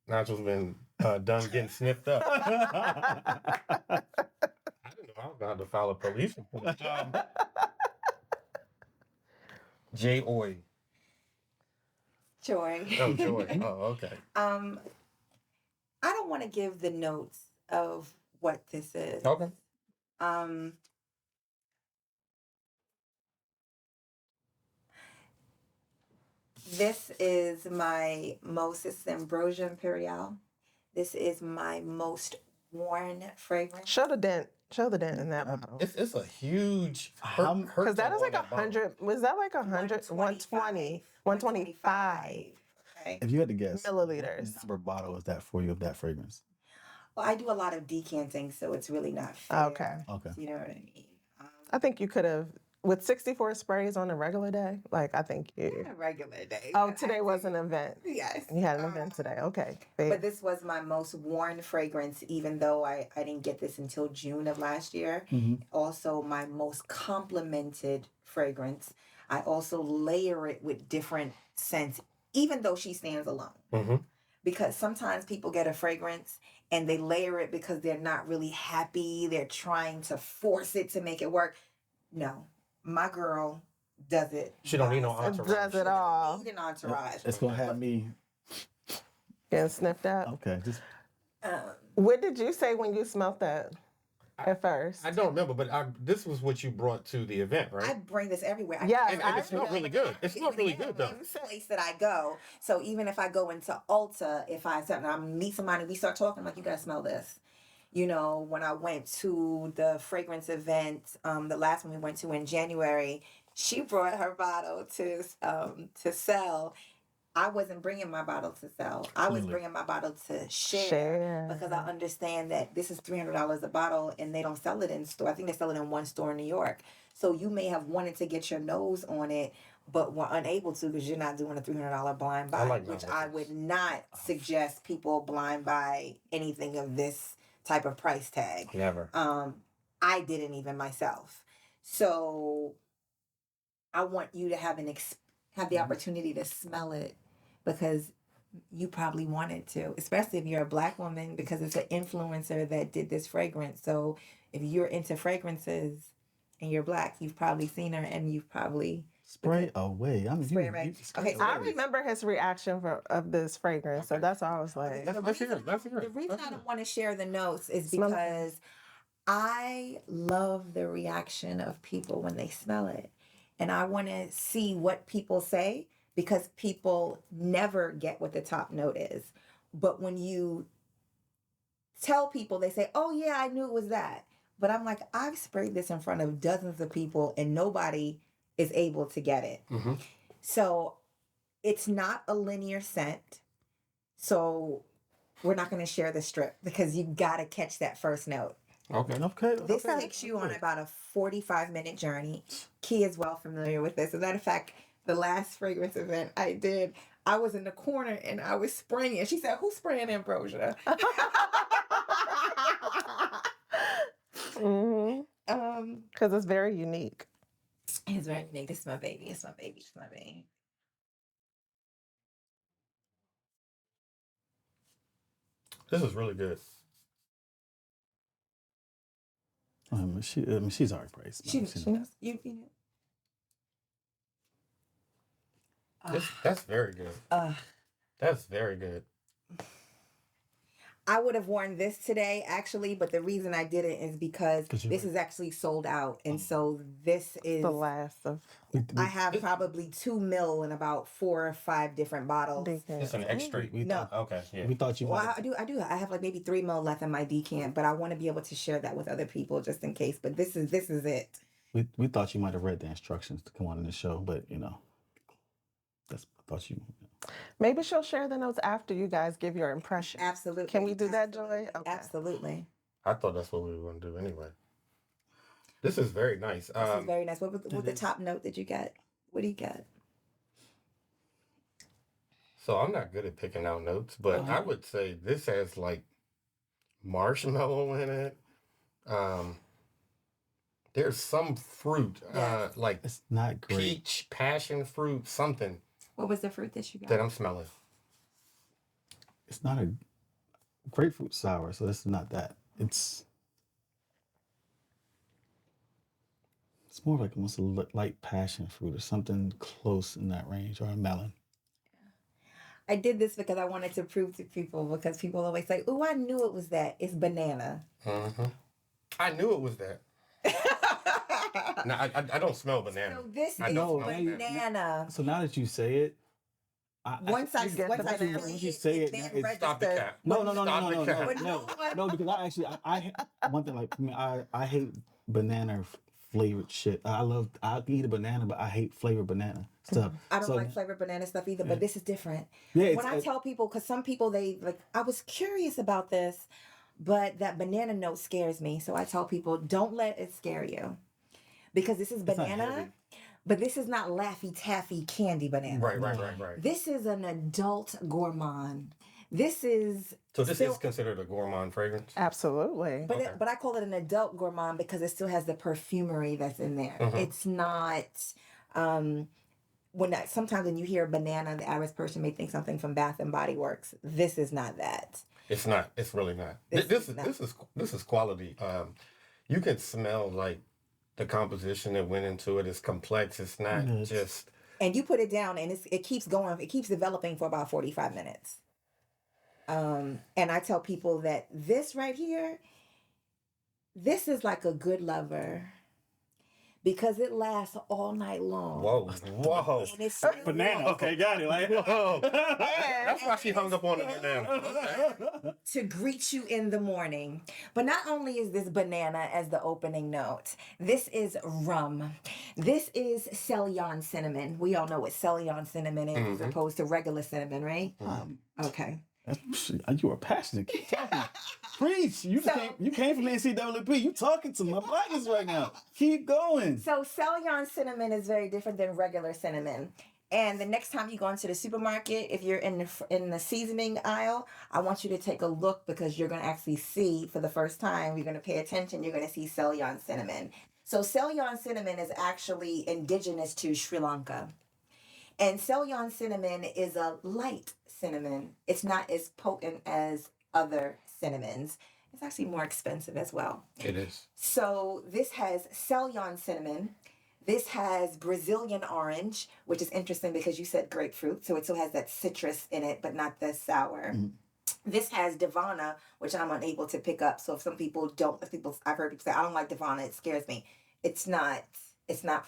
Nigel's been done getting sniffed up, I didn't know I was about to file a police report. J-Oy. Joy. Oh, Joy. Oh, okay. I don't want to give the notes of what this is. Okay. This is my most, it's Ambrosia Imperiale. This is my most worn fragrance. Show the dent. Show the dent in that bottle. It's a huge Because that is like 100. Was that like 100? 120. 125 Okay. If you had to guess, milliliters. what number bottle is that for you of that fragrance? Well, I do a lot of decanting, so it's really not fair. Okay. Okay. You know what I mean? I think you could have, with 64 sprays on a regular day, like I think you. A regular day. Oh, but today I was do- an event. Yes. You had an event today. Okay. But this was my most worn fragrance, even though I didn't get this until June of last year. Mm-hmm. Also, my most complimented fragrance. I also layer it with different scents, even though she stands alone. Mm-hmm. Because sometimes people get a fragrance and they layer it because they're not really happy. They're trying to force it to make it work. No, my girl does it. She don't need no by herself. entourage. Does She it don't all. need an entourage. It's gonna have me. Getting sniffed out. Okay, just What did you say when you smelled that at first? I don't remember, but this was what you brought to the event, right? I bring this everywhere. Yes, and it smelled really good. It smelled really good, though. Every place that I go. So even if I go into Ulta, if I meet somebody, we start talking, I'm like, you gotta smell this. You know, when I went to the fragrance event, the last one we went to in January, she brought her bottle to sell. I wasn't bringing my bottle to sell. I was Clearly. bringing my bottle to share. Share. Because I understand that this is $300 a bottle and they don't sell it in store. I think they sell it in one store in New York. So you may have wanted to get your nose on it, but were unable to because you're not doing a $300 blind buy, I like which Navitus. I would not suggest people blind buy anything of this type of price tag. Never. I didn't even myself. So I want you to have have the opportunity to smell it because you probably wanted to, especially if you're a Black woman, because it's an influencer that did this fragrance. So if you're into fragrances and you're Black, you've probably seen her and you've probably spray away. I mean, Spray away. Okay, I remember his reaction of this fragrance, so that's why I was like, Let's hear it. Let's hear The it. reason I don't want to share the notes is Smell it. because I love the reaction of people when they smell it. And I want to see what people say because people never get what the top note is. But when you tell people, they say, oh, yeah, I knew it was that. But I'm like, I've sprayed this in front of dozens of people and nobody is able to get it. Mm-hmm. So it's not a linear scent. So we're not going to share the strip because you got to catch that first note. Okay. Okay. This okay. takes you on about a 45-minute journey. Key is well familiar with this. As a matter of fact, the last fragrance event I did, I was in the corner and I was spraying it. She said, who's spraying Ambrosia? because it's very unique. It's very unique. This is my baby. It's my baby. It's my baby. This is really good. She's already praised. She knows. You know. That's very good. That's very good. I would have worn this today, actually, but the reason I didn't is because 'Cause you this were- is actually sold out. And so this is, The last of I have probably 2 mil in about 4 or 5 different bottles. It's an extra. No. Okay. Yeah. We thought you Well, might. I do. I have like maybe 3 mil left in my decant, but I want to be able to share that with other people just in case. But this is it. We thought you might have read the instructions to come on in the show, but I thought you. Maybe she'll share the notes after you guys give your impression. Absolutely. Can we do that, Absolutely. Joy? Okay. Absolutely. I thought that's what we were going to do anyway. This is very nice. This is very nice. What the is. top note did you get? What do you get? So I'm not good at picking out notes, but I would say this has like marshmallow in it. There's some fruit, Yeah. like It's not great. peach, passion fruit, something What was the fruit that you got? that I'm smelling. It's not a grapefruit sour, so it's not that. It's more like almost a light passion fruit or something close in that range, or a melon. I did this because I wanted to prove to people because people always say, "Oh, I knew it was that." It's banana. Mm-hmm. I knew it was that. No, I don't smell banana. So this I is don't smell banana. So now that you say it, Once I get the banana. Once you say it, then it's- Stop the registered. cap. No, Stop the cap. But no one- no, because I one thing like I hate banana flavored shit. I can eat a banana, but I hate flavored banana stuff. I don't So, like flavored banana stuff either, but this is different. Yeah, When I tell people, because some people they like, I was curious about this, but that banana note scares me. So I tell people, don't let it scare you, because this is not banana, heavy. but this is not Laffy Taffy candy banana. Right. This is an adult gourmand. This is So this still- is considered a gourmand fragrance? Absolutely. But Okay. but I call it an adult gourmand because it still has the perfumery that's in there. Mhm. It's not sometimes when you hear banana, the average person may think something from Bath and Body Works. This is not that. It's not. It's really not. This This is not. this is quality. You can smell like the composition that went into it is complex. It's not Yes. just. And you put it down and it keeps going. It keeps developing for about 45 minutes. And I tell people that this right here, this is like a good lover because it lasts all night long. Whoa. And it's banana. Okay, got it. Like, Whoa. That's why she hung up on the banana. Okay. to greet you in the morning. But not only is this banana as the opening note, this is rum. This is Ceylon cinnamon. We all know what Ceylon cinnamon is as opposed to regular cinnamon, right? Okay. you are passionate. Keep talking. Preach. You came from NCAAP. You talking to my blackness right now. Keep going. So Ceylon cinnamon is very different than regular cinnamon. And the next time you go into the supermarket, if you're in the seasoning aisle, I want you to take a look because you're going to actually see for the first time, you're going to pay attention, you're going to see Ceylon cinnamon. So Ceylon cinnamon is actually indigenous to Sri Lanka. And Ceylon cinnamon is a light cinnamon. It's not as potent as other cinnamons. It's actually more expensive as well. It is. So this has Ceylon cinnamon. This has Brazilian orange, which is interesting because you said grapefruit. So it still has that citrus in it, but not the sour. This has Divana, which I'm unable to pick up. So if I've heard people say, I don't like Divana, it scares me. It's not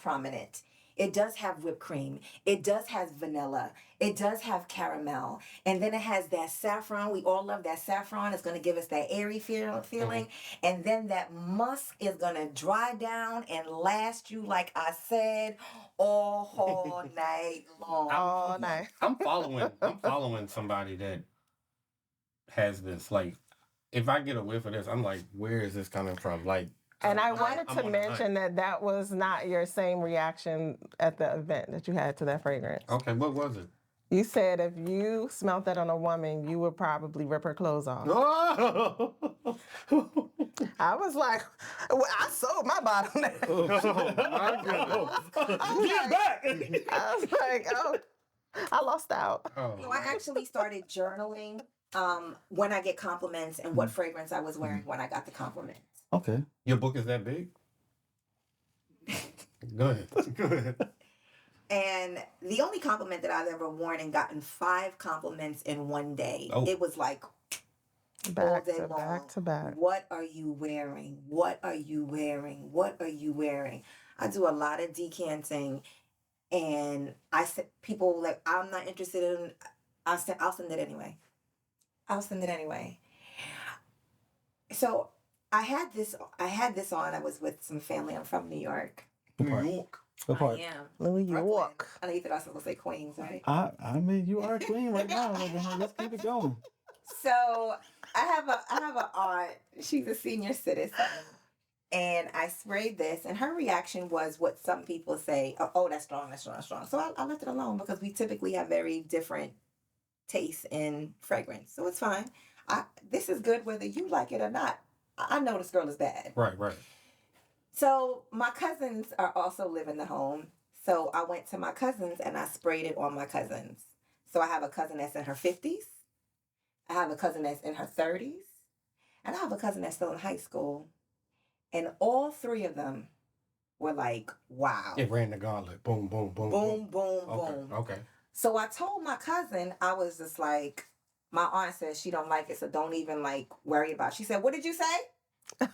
prominent. It does have whipped cream. It does have vanilla. It does have caramel. And then it has that saffron. We all love that saffron. It's going to give us that airy feeling. And then that musk is going to dry down and last you, like I said, all night long. All night. I'm following somebody that has this. Like, if I get a whiff of this, I'm like, where is this coming from? Like, And I wanted I'm to on the hunt. mention that was not your same reaction at the event that you had to that fragrance. Okay, what was it? You said if you smelt that on a woman, you would probably rip her clothes off. Oh, I was like, well, I sold my bottle now. my goodness. Get back. I was like, oh, I lost out. So I actually started journaling when I get compliments and what fragrance I was wearing when I got the compliments. Okay. Your book is that big? Go ahead. And the only compliment that I've ever worn and gotten 5 compliments in one day, Oh. it was like all Back day to long. back to back. What are you wearing? What are you wearing? What are you wearing? I do a lot of decanting, and I said people like I'm not interested in. I'll send it anyway. I'll send it anyway. So I had this on. I was with some family. I'm from New York. New York. What part? I am. New Brooklyn. York. I know you thought I was supposed to say Queens, right? I mean, you are a queen right now. Let's keep it going. So I have an aunt. She's a senior citizen, and I sprayed this, and her reaction was what some people say. Oh, that's strong. That's strong. That's strong. So I left it alone because we typically have very different tastes in fragrance, so it's fine. This is good whether you like it or not. I know this girl is bad. Right. So my cousins are also living the home. So I went to my cousins and I sprayed it on my cousins. So I have a cousin that's in her 50s. I have a cousin that's in her 30s. And I have a cousin that's still in high school. And all 3 of them were like, wow. It ran the gauntlet. Boom, boom, boom, Boom, boom, Okay. boom. Okay. So I told my cousin, I was just like, my aunt says she don't like it, so don't even like worry about it. She said, what did you say?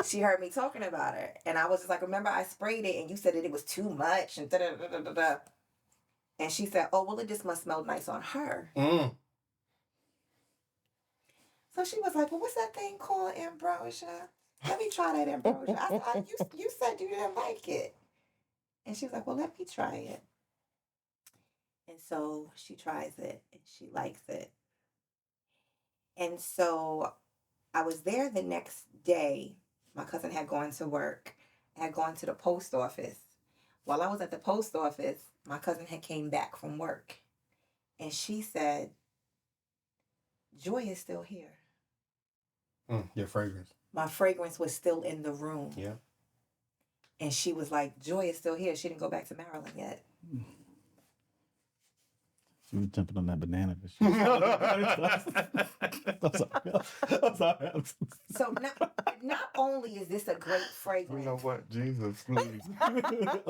She heard me talking about her. And I was just like, remember I sprayed it and you said that it was too much and da-da-da-da-da-da. And she said, oh, well, it just must smell nice on her. So she was like, well, what's that thing called, Ambrosia? Let me try that, Ambrosia. You said you didn't like it. And she was like, well, let me try it. And so she tries it and she likes it. And so I was there the next day. My cousin had gone to work, had gone to the post office. While I was at the post office, my cousin had came back from work. And she said, Joy is still here. Your fragrance. My fragrance was still in the room. Yeah. And she was like, Joy is still here. She didn't go back to Maryland yet. You were jumping on that banana. I'm sorry. So not only is this a great fragrance. You know what? Jesus, please. I'm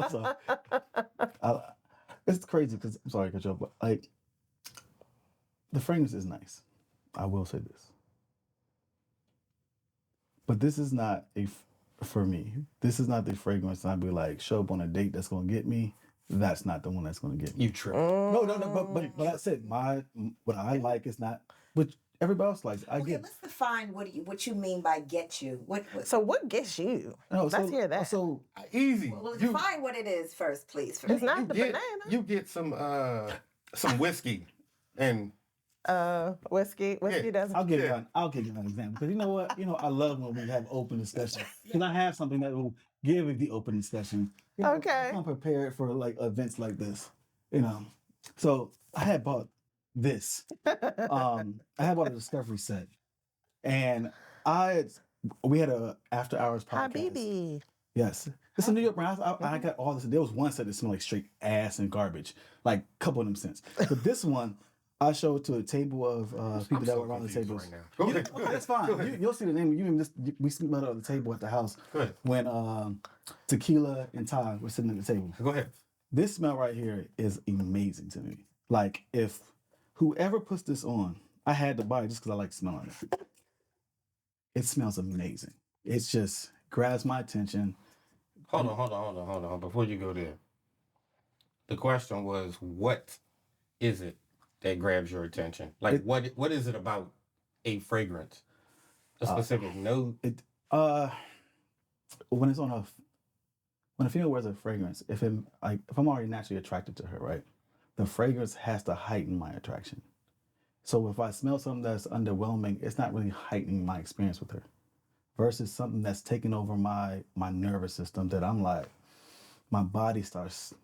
sorry. It's crazy because, I'm sorry to cut you off, but like, the fragrance is nice. I will say this. But this is not for me, this is not the fragrance I'd be like, show up on a date that's going to get me. That's not the one that's going to get me. You trip. No, but that's it. What I like is not, but everybody else likes. Let's define what you mean by get you. What So what gets you? No, Let's hear that. So easy. Well, define what it is first, please. It's not the banana. You get some whiskey and Whiskey doesn't. I'll give you an example because you know what, I love when we have open discussion because I have something that will give the open discussion. Okay. I'm prepared for like events like this, So I had bought this. I had bought a Discovery set, and we had a after hours podcast. Habibi. Yes, it's a New York brand. I got all this. There was one set that smelled like straight ass and garbage, like a couple of them scents. But this one, I showed to a table of people that were around the tables. Right now. That's fine. You'll see the name. We smelled it at the table at the house when Tequila and Ty were sitting at the table. Go ahead. This smell right here is amazing to me. Like, if whoever puts this on, I had to buy it just because I like smelling it. It smells amazing. It just grabs my attention. Hold on. Before you go there, the question was, what is it that grabs your attention? Like, what is it about a fragrance? A specific note? When it's on when a female wears a fragrance, if I'm already naturally attracted to her, right, the fragrance has to heighten my attraction. So if I smell something that's underwhelming, it's not really heightening my experience with her. Versus something that's taking over my nervous system that I'm like, my body starts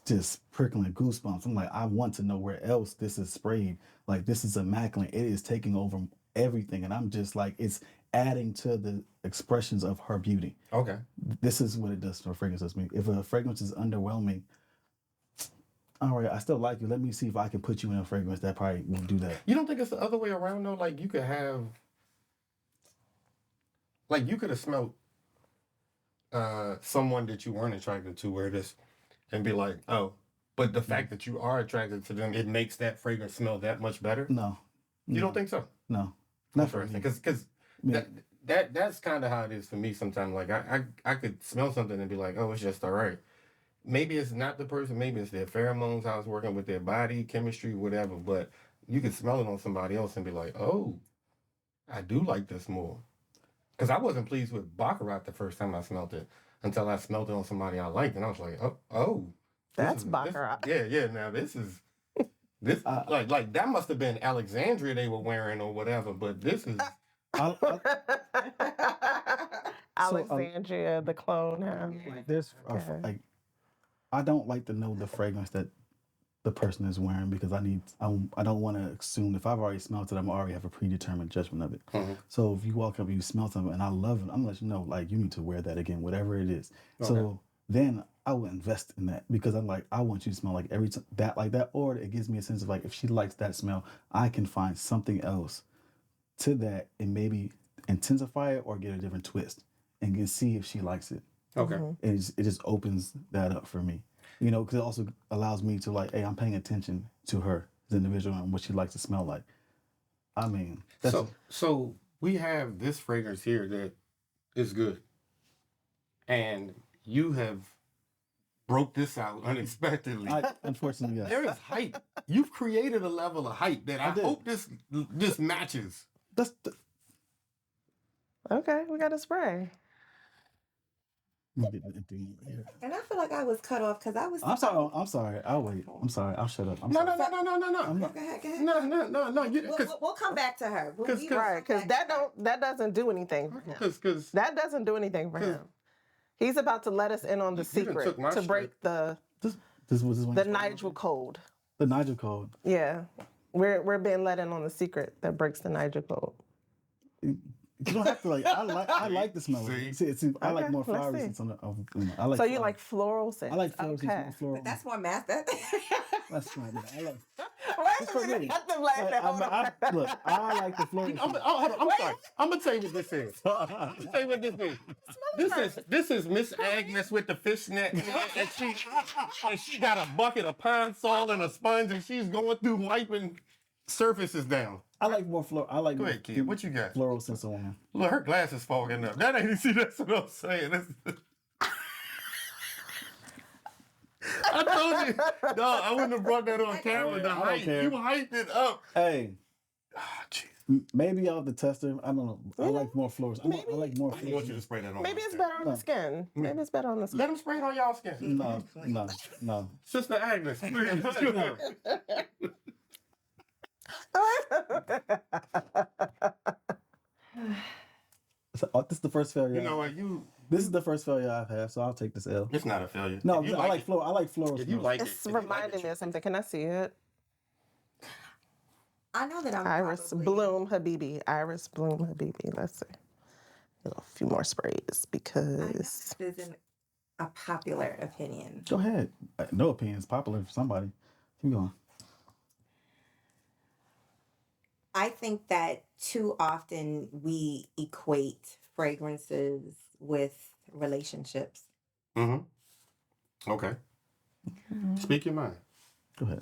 just prickling goosebumps. I'm like, I want to know where else this is sprayed. Like, this is immaculate. It is taking over everything. And I'm just like, it's adding to the expressions of her beauty. Okay. This is what it does to a fragrance. Does me. If a fragrance is underwhelming, all right, I still like you. Let me see if I can put you in a fragrance that probably won't do that. You don't think it's the other way around though? Like, you could have smelled someone that you weren't attracted to wear this and be like, oh, but the fact that you are attracted to them, it makes that fragrance smell that much better? No. You don't think so? No. Not for me. Because that's kind of how it is for me sometimes. Like, I could smell something and be like, oh, it's just all right. Maybe it's not the person, maybe it's their pheromones, how it's working with their body, chemistry, whatever, but you could smell it on somebody else and be like, oh, I do like this more. Because I wasn't pleased with Baccarat the first time I smelled it until I smelled it on somebody I liked, and I was like, oh. That's Baccarat. Yeah. Now this like that must have been Alexandria they were wearing or whatever, but this is Alexandria, the clone house. Like, I don't like to know the fragrance that the person is wearing because I don't want to assume if I've already smelled it, I'm already have a predetermined judgment of it. Mm-hmm. So if you walk up and you smell something and I love it, I'm gonna let you know, like, you need to wear that again, whatever it is. Okay. So then I will invest in that because I'm like, I want you to smell like every time that like that, or it gives me a sense of like, if she likes that smell, I can find something else to that and maybe intensify it or get a different twist and can see if she likes it. Okay. Mm-hmm. It just opens that up for me. Because it also allows me to like, hey, I'm paying attention to her as an individual and what she likes to smell like. I mean, so we have this fragrance here that is good, and you have broke this out unexpectedly. Unfortunately, yes. There is hype. You've created a level of hype that I did. hope this matches. That's Okay, we got a spray. And I feel like I was cut off because I was. I'm sorry. I'm sorry. I'll wait. I'm sorry. I'll shut up. I'm No. sorry. No. Go ahead. Go ahead. No. We'll come back to her. Right, because that doesn't do anything for him. Because That doesn't do anything for him. He's about to let us in on the You done secret took my to break the This was one. Nigel code. The Nigel code. Yeah, we're being let in on the secret that breaks the Nigel code. You don't have to like. I like the smell. See? See, I like Okay, more let's flowery see. scents on the. I like. So you flower. like floral scents? I like floral scents. Okay. More floral. But that's more math. That. That's fine. I like. Wait for a minute, me. I have to laugh at hold on. Look, I like the floral. I'm sorry. I'm gonna tell you what this is. I'm gonna tell you what this is. This is Miss Agnes with the fishnet, and she got a bucket of pine salt and a sponge, and she's going through wiping surfaces down. I like more floral. I like Go more ahead, kid. What you got? floral scents on women. Look, her glasses fogging up. That ain't see. That's what I'm saying. I told you, no, I wouldn't have brought that on camera. The I don't hype, care. you hyped it up. Hey, Jeez. maybe I'll the tester. I don't know. I like more flowers. I like more I want flowers. you to spray that on. Maybe my it's skin. better on the skin. Maybe it's better on the skin. Let them spray it on y'all skin. No. Sister Agnes. So, this is the first failure. You know what? This is the first failure I've had, so I'll take this L. It's not a failure. No, If you I like floral. I like floral. If you smells. like it, It's reminding me of something. Can I see it? I know that I'm Iris probably- Bloom Habibi. Iris Bloom Habibi. Let's see. A few more sprays I know because this isn't a popular opinion. Go ahead. No opinion is popular for somebody. Keep going. I think that too often we equate fragrances with relationships. Mm-hmm. Okay. Speak your mind. Go ahead.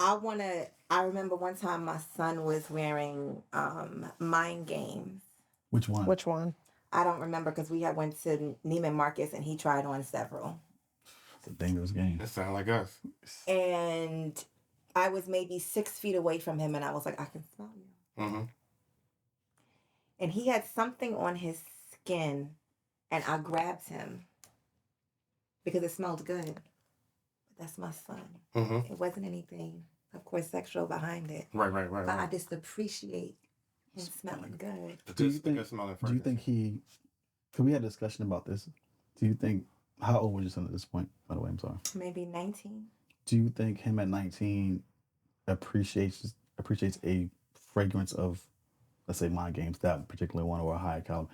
I remember one time my son was wearing Mind Games. Which one? which one? I don't remember because we had went to Neiman Marcus and he tried on several. It's a dangerous game. That sound like us. And I was maybe 6 feet away from him and I was like, I can smell you. Mm-hmm. And he had something on his skin and I grabbed him because it smelled good. But that's my son. Mm-hmm. It wasn't anything, of course, sexual behind it. Right. But I just appreciate him smelling good. Do you think he? Cause we had a discussion about this. Do you think? How old was your son at this point? By the way, I'm sorry. Maybe 19. Do you think him at 19 appreciates a fragrance of, let's say, Mind Games, that particular one, or a high caliber?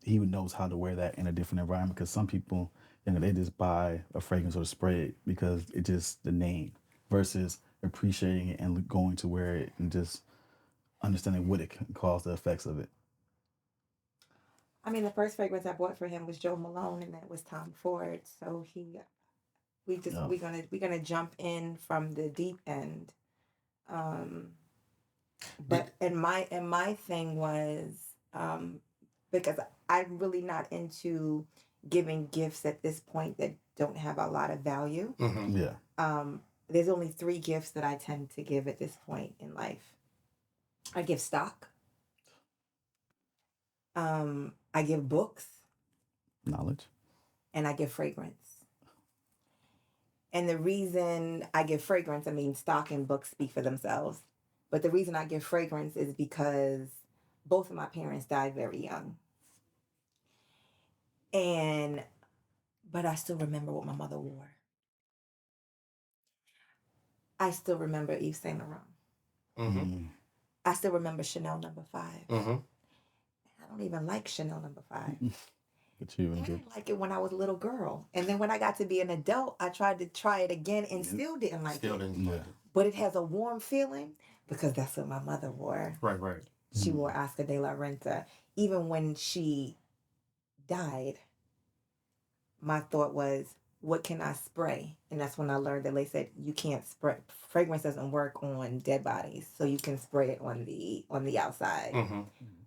He knows how to wear that in a different environment, because some people, they just buy a fragrance or spray it because it's just the name, versus appreciating it and going to wear it and just understanding what it can cause, the effects of it. I mean, the first fragrance I bought for him was Joe Malone, and that was Tom Ford. So we're gonna jump in from the deep end. But my thing was because I'm really not into giving gifts at this point that don't have a lot of value. Mm-hmm. Yeah. There's only 3 gifts that I tend to give at this point in life. I give stock. I give books. Knowledge. And I give fragrance. And the reason I give fragrance, I mean, stock and books speak for themselves. But the reason I give fragrance is because both of my parents died very young. But I still remember what my mother wore. I still remember Yves Saint Laurent. Mm-hmm. I still remember Chanel No. 5. Mm-hmm. I don't even like Chanel No. 5. But you I and didn't like it when I was a little girl. And then when I got to be an adult, I tried to try it again and still didn't like Still it. didn't like it. But it has a warm feeling because that's what my mother wore. Right. She wore Oscar de la Renta. Even when she died, my thought was, what can I spray? And that's when I learned that they said you can't spray. Fragrance doesn't work on dead bodies, so you can spray it on the outside. Mm-hmm.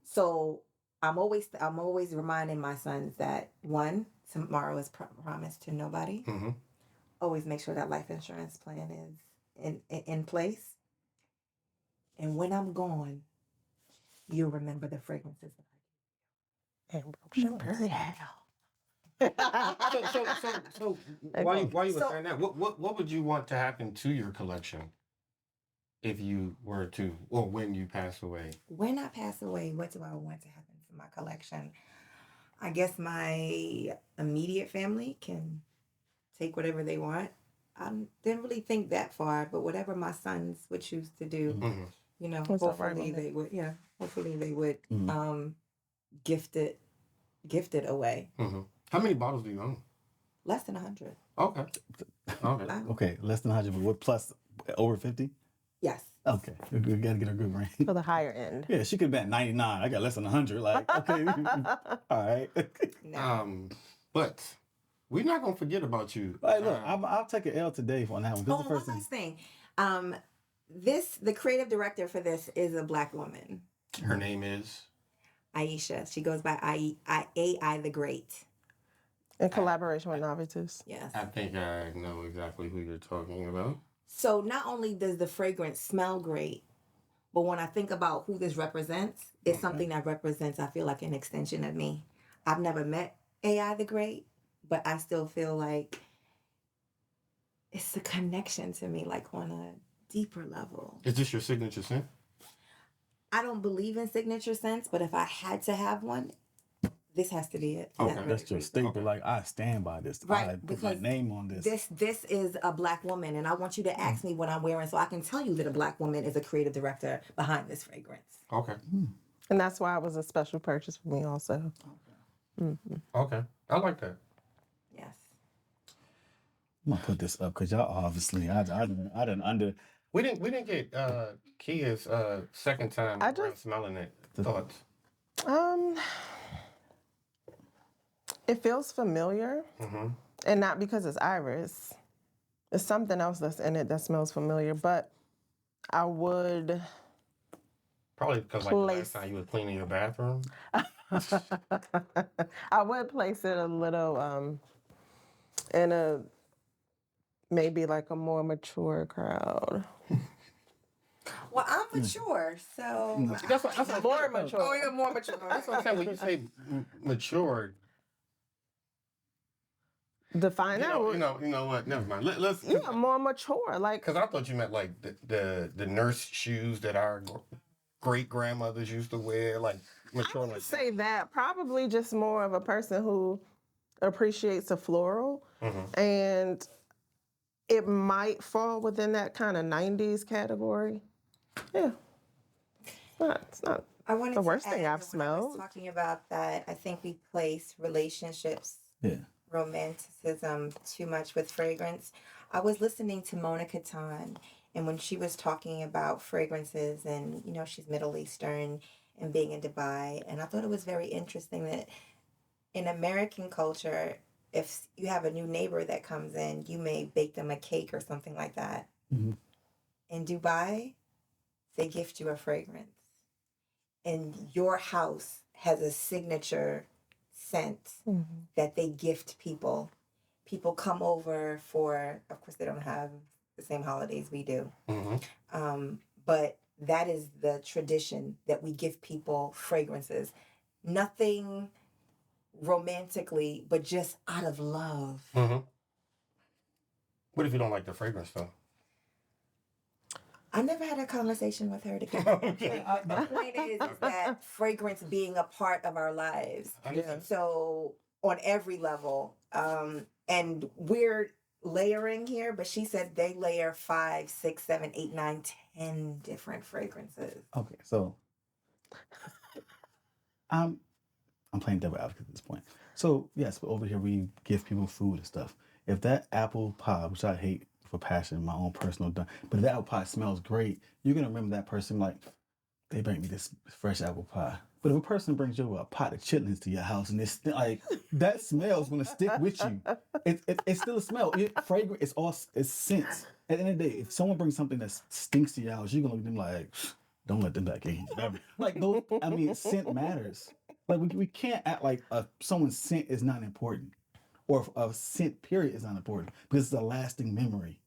So I'm always reminding my sons that, one, tomorrow is promised to nobody. Mm-hmm. always make sure that life insurance plan is in place. And when I'm gone, you'll remember the fragrances that Imperiale. So while you were saying that, what would you want to happen to your collection if you were to, or when you pass away? When I pass away, what do I want to happen to my collection? I guess my immediate family can take whatever they want. I didn't really think that far, but whatever my sons would choose to do, Mm-hmm. you know, What's up, hopefully right, they would, yeah, hopefully they would Mm-hmm. gift it away. Mm-hmm. How many bottles do you own? Less than 100. Okay. Okay. Okay, less than 100, but what plus over 50? Yes. Okay, we gotta get a good range. For the higher end. Yeah, she could have been at 99. I got less than 100. Like, okay, all right. No. But we're not gonna forget about you. All right, look, I'll take an L today on that one. This Oh, is the one first thing. last thing. The creative director for this is a Black woman, Her name is. Aisha. She goes by AI the Great. In collaboration with Navitus. Yes. I think I know exactly who you're talking about. So not only does the fragrance smell great, but when I think about who this represents, it's something that represents, I feel like, an extension of me. I've never met AI the Great, but I still feel like it's a connection to me, like on a deeper level. Is this your signature scent? I don't believe in signature scents, but if I had to have one, this has to be it. Okay. That's your staple. Like, I stand by this. Right, I put my because name on this. This is a Black woman, and I want you to ask me what I'm wearing so I can tell you that a Black woman is a creative director behind this fragrance. Okay. And that's why it was a special purchase for me also. Okay. I like that. Yes. I'm gonna put this up because y'all obviously, I didn't under. We didn't get Kia's second time I around just- smelling it. Thoughts? It feels familiar, Mm-hmm. and not because it's iris. It's something else that's in it that smells familiar, but I would Probably because like the Place. last time you were cleaning your bathroom. I would place it a little in a maybe like a more mature crowd. Well, I'm mature, so That's what More mature. oh, you're more mature. That's what I'm saying. When you say mature, Define that. you know what? Never mind. Let's. Yeah, more mature. Like Because I thought you meant like the nurse shoes that our great grandmothers used to wear, like mature like that. say that probably just more of a person who appreciates a floral, and it might fall within that kind of 90s category. Yeah, it's not. I wanted The to worst thing add I've that when I was smelled. talking about that, I think we place relationships, Yeah. romanticism too much with fragrance. I was listening to Mona Katan, and when she was talking about fragrances, and you know, she's Middle Eastern and being in Dubai, and I thought it was very interesting that in American culture, if you have a new neighbor that comes in, you may bake them a cake or something like that. Mhm. In Dubai, they gift you a fragrance. And your house has a signature scent that they gift people. People come over for, of course, they don't have the same holidays we do. But that is the tradition that we give people fragrances. Nothing romantically, but just out of love. What if you don't like the fragrance though? I never had a conversation with her to get Okay. the point is that fragrance being a part of our lives. Yeah. So on every level, and we're layering here, but she said they layer 5, 6, 7, 8, 9, 10 different fragrances. Okay, so I'm playing devil advocate at this point. So yes, but over here we give people food and stuff. If that apple pie, which I hate for passion, my own personal done, but if that apple pie smells great, you're gonna remember that person like they bring me this fresh apple pie. But if a person brings you a pot of chitlins to your house and it's like that smell's gonna stick with you. It's still a smell. Fragrant. It's scents. At the end of the day, if someone brings something that stinks to your house, you're gonna look at them like, don't let them back in. Like those. I mean, scent matters. Like we can't act like someone's scent is not important. or a scent period is not important because it's a lasting memory.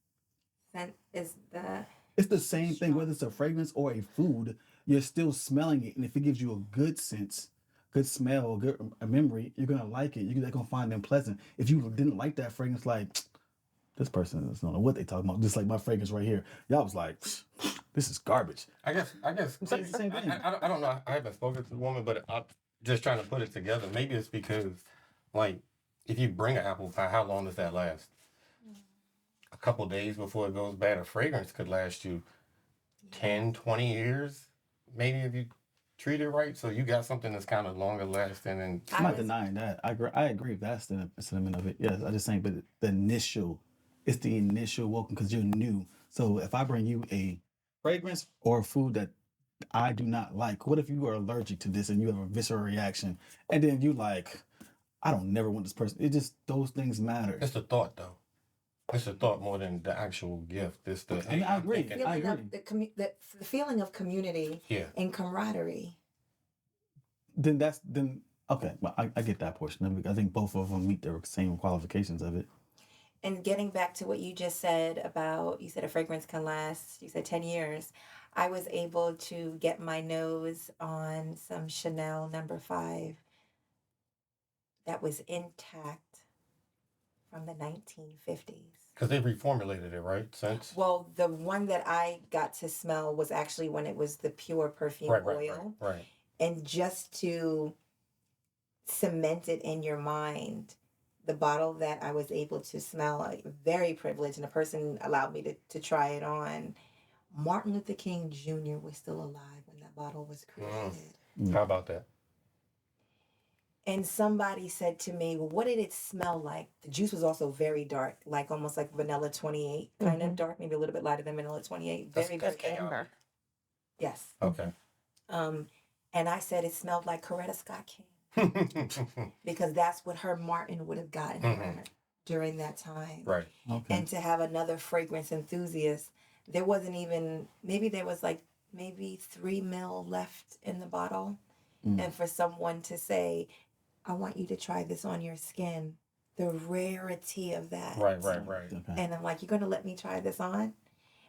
Scent is the It's the same thing, whether it's a fragrance or a food, you're still smelling it. And if it gives you a good sense, good smell, a memory, you're going to like it. You're going to find them pleasant. If you didn't like that fragrance, like, this person doesn't know what they talking about. Just like my fragrance right here. Y'all was like, this is garbage. I guess. It's the same thing. I don't know. I haven't spoken to the woman, but I'm just trying to put it together. Maybe it's because, like, if you bring an apple pie, how long does that last? A couple days before it goes bad. A fragrance could last you 10, 20 years, maybe if you treat it right. So you got something that's kind of longer lasting. And I'm not denying that. I agree if that's the sentiment of it. Yes, I'm just saying, but it's the initial welcome because you're new. So if I bring you a fragrance or a food that I do not like, what if you are allergic to this and you have a visceral reaction and then you like, I don't never want this person. It just, those things matter. it's the thought, though. It's the thought more than the actual gift. It's the. I mean, I agree. thinking- I feeling agree. of the feeling of community Yeah. and camaraderie. Then okay, well, I get that portion of it. I think both of them meet the same qualifications of it. And getting back to what you just said about, you said a fragrance can last, you said 10 years. I was able to get my nose on some Chanel number 5 that was intact from the 1950s. Because they reformulated it, right? Since. Well, the one that I got to smell was actually when it was the pure perfume oil. Right. And just to cement it in your mind, the bottle that I was able to smell, very privileged, and a person allowed me to try it on. Martin Luther King Jr. was still alive when that bottle was created. How about that? And somebody said to me, well, what did it smell like? The juice was also very dark, like almost like vanilla 28, kind of dark, maybe a little bit lighter than vanilla 28. Very, very Amber. Yes. Okay. And I said it smelled like Coretta Scott King because that's what her Martin would have gotten her during that time. Right. Okay. And to have another fragrance enthusiast, there wasn't even, maybe there was like maybe 3 ml left in the bottle. And for someone to say, I want you to try this on your skin, the rarity of that. Right. Okay. And I'm like, you're going to let me try this on?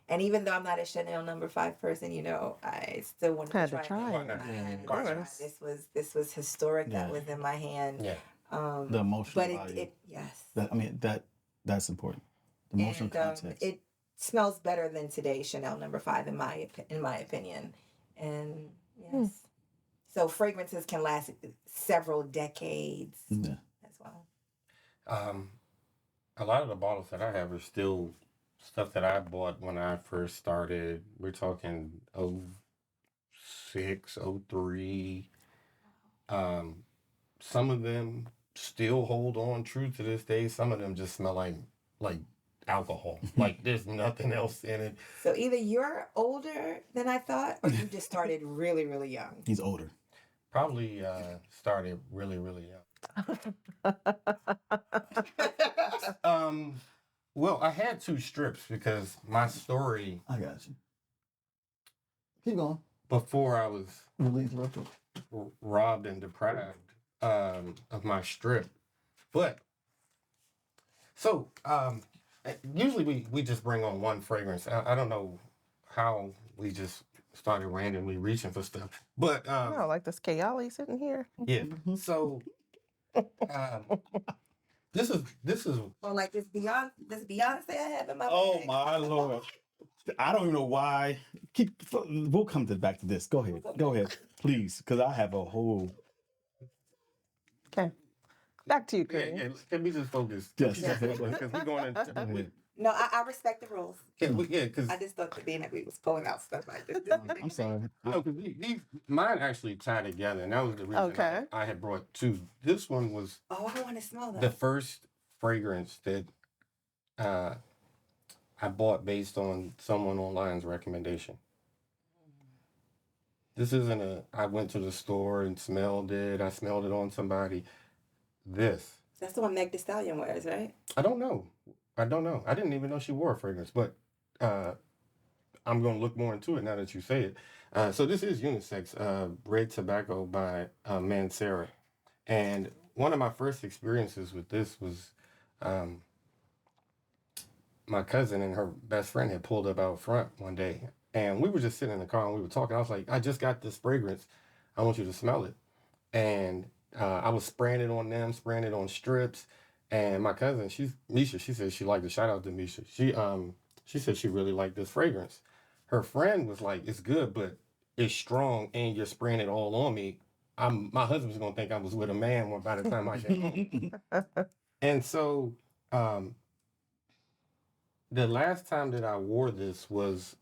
And even though I'm not a Chanel number 5 person, you know, I still wanted Had to to try try it. it. I had to Of try. course. This was historic. Yeah. That was in my hand. Yeah. The emotional But value. yes. That's important. The emotional context. It smells better than today's Chanel number 5 in my opinion. And yes. So fragrances can last several decades Yeah. as well. A lot of the bottles that I have are still stuff that I bought when I first started. We're talking 06, 03. Some of them still hold on true to this day. Some of them just smell like alcohol. Like there's nothing else in it. So either you're older than I thought, or you just started really, really young. He's older. Probably started really, really young. Well, I had 2 strips because my story I got you. Keep going. before I was Release interrupted. robbed and deprived of my strip. But so usually we just bring on one fragrance. I don't know how we just started randomly reaching for stuff. But Oh, like this Kayali sitting here. yeah. So this is Or like this Beyonce I have in my Oh bag. my lord! I don't even know why. We'll come back to this. Go ahead, please, because I have a whole. Okay. Back to you, yeah, Kareem. yeah. Can we just focus? Yes. Because we're going Go into ahead. No, I respect the rules. because I just thought that being that we was pulling out stuff like this. I'm sorry. no, because mine actually tie together, and that was the reason Okay. I had brought 2. This one was Oh, I want to smell that. the first fragrance that I bought based on someone online's recommendation. This isn't I went to the store and smelled it. I smelled it on somebody. This. That's the one Meg Thee Stallion wears, right? I don't know. I didn't even know she wore a fragrance, but I'm going to look more into it now that you say it. So this is unisex, Red Tobacco by Mancera. And one of my first experiences with this was my cousin and her best friend had pulled up out front one day, and we were just sitting in the car and we were talking. I was like, I just got this fragrance. I want you to smell it. And I was spraying it on them, spraying it on strips. And my cousin, she's Misha. She said she liked it. Shout out to Misha. She said she really liked this fragrance. Her friend was like, it's good, but it's strong, and you're spraying it all on me. My husband's gonna think I was with a man by the time I get home. And so the last time that I wore this was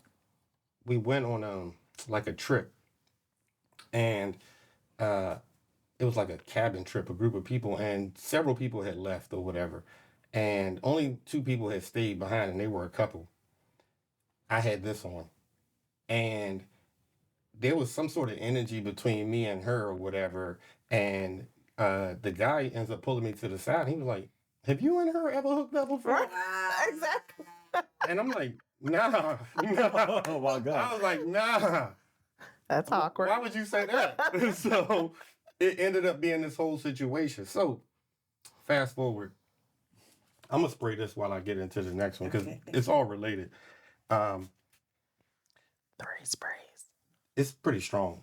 we went on like a trip, and it was like a cabin trip, a group of people, and several people had left or whatever, and only 2 people had stayed behind, and they were a couple. I had this on, and there was some sort of energy between me and her or whatever, and the guy ends up pulling me to the side. And he was like, "Have you and her ever hooked up before?" Right? Exactly. And I'm like, nah. Oh my God. I was like, nah. That's awkward. Why would you say that? So it ended up being this whole situation. So fast forward. I'm gonna spray this while I get into the next one because it's all related. 3 sprays. It's pretty strong.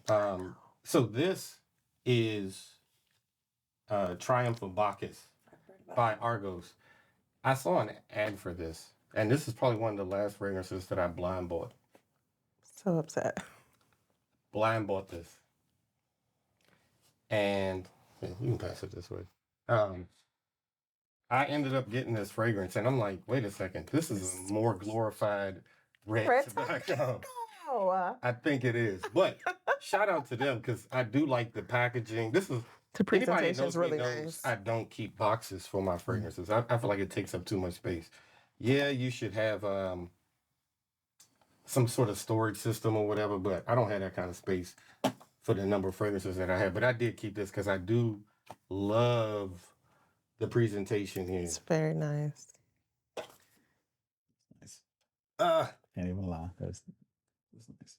So this is Triumph of Bacchus by Argos. I saw an ad for this, and this is probably one of the last fragrances that I blind bought. So upset. Blind bought this. And yeah, you can pass it this way. I ended up getting this fragrance, and I'm like, wait a second, this is a more glorified red tobacco. I think it is. But shout out to them because I do like the packaging. This is The presentation is really knows nice. I don't keep boxes for my fragrances. I feel like it takes up too much space. Yeah, you should have some sort of storage system or whatever, but I don't have that kind of space for the number of fragrances that I have. But I did keep this because I do love the presentation here. It's very nice. Nice. Uh, Can't even lie. That's nice.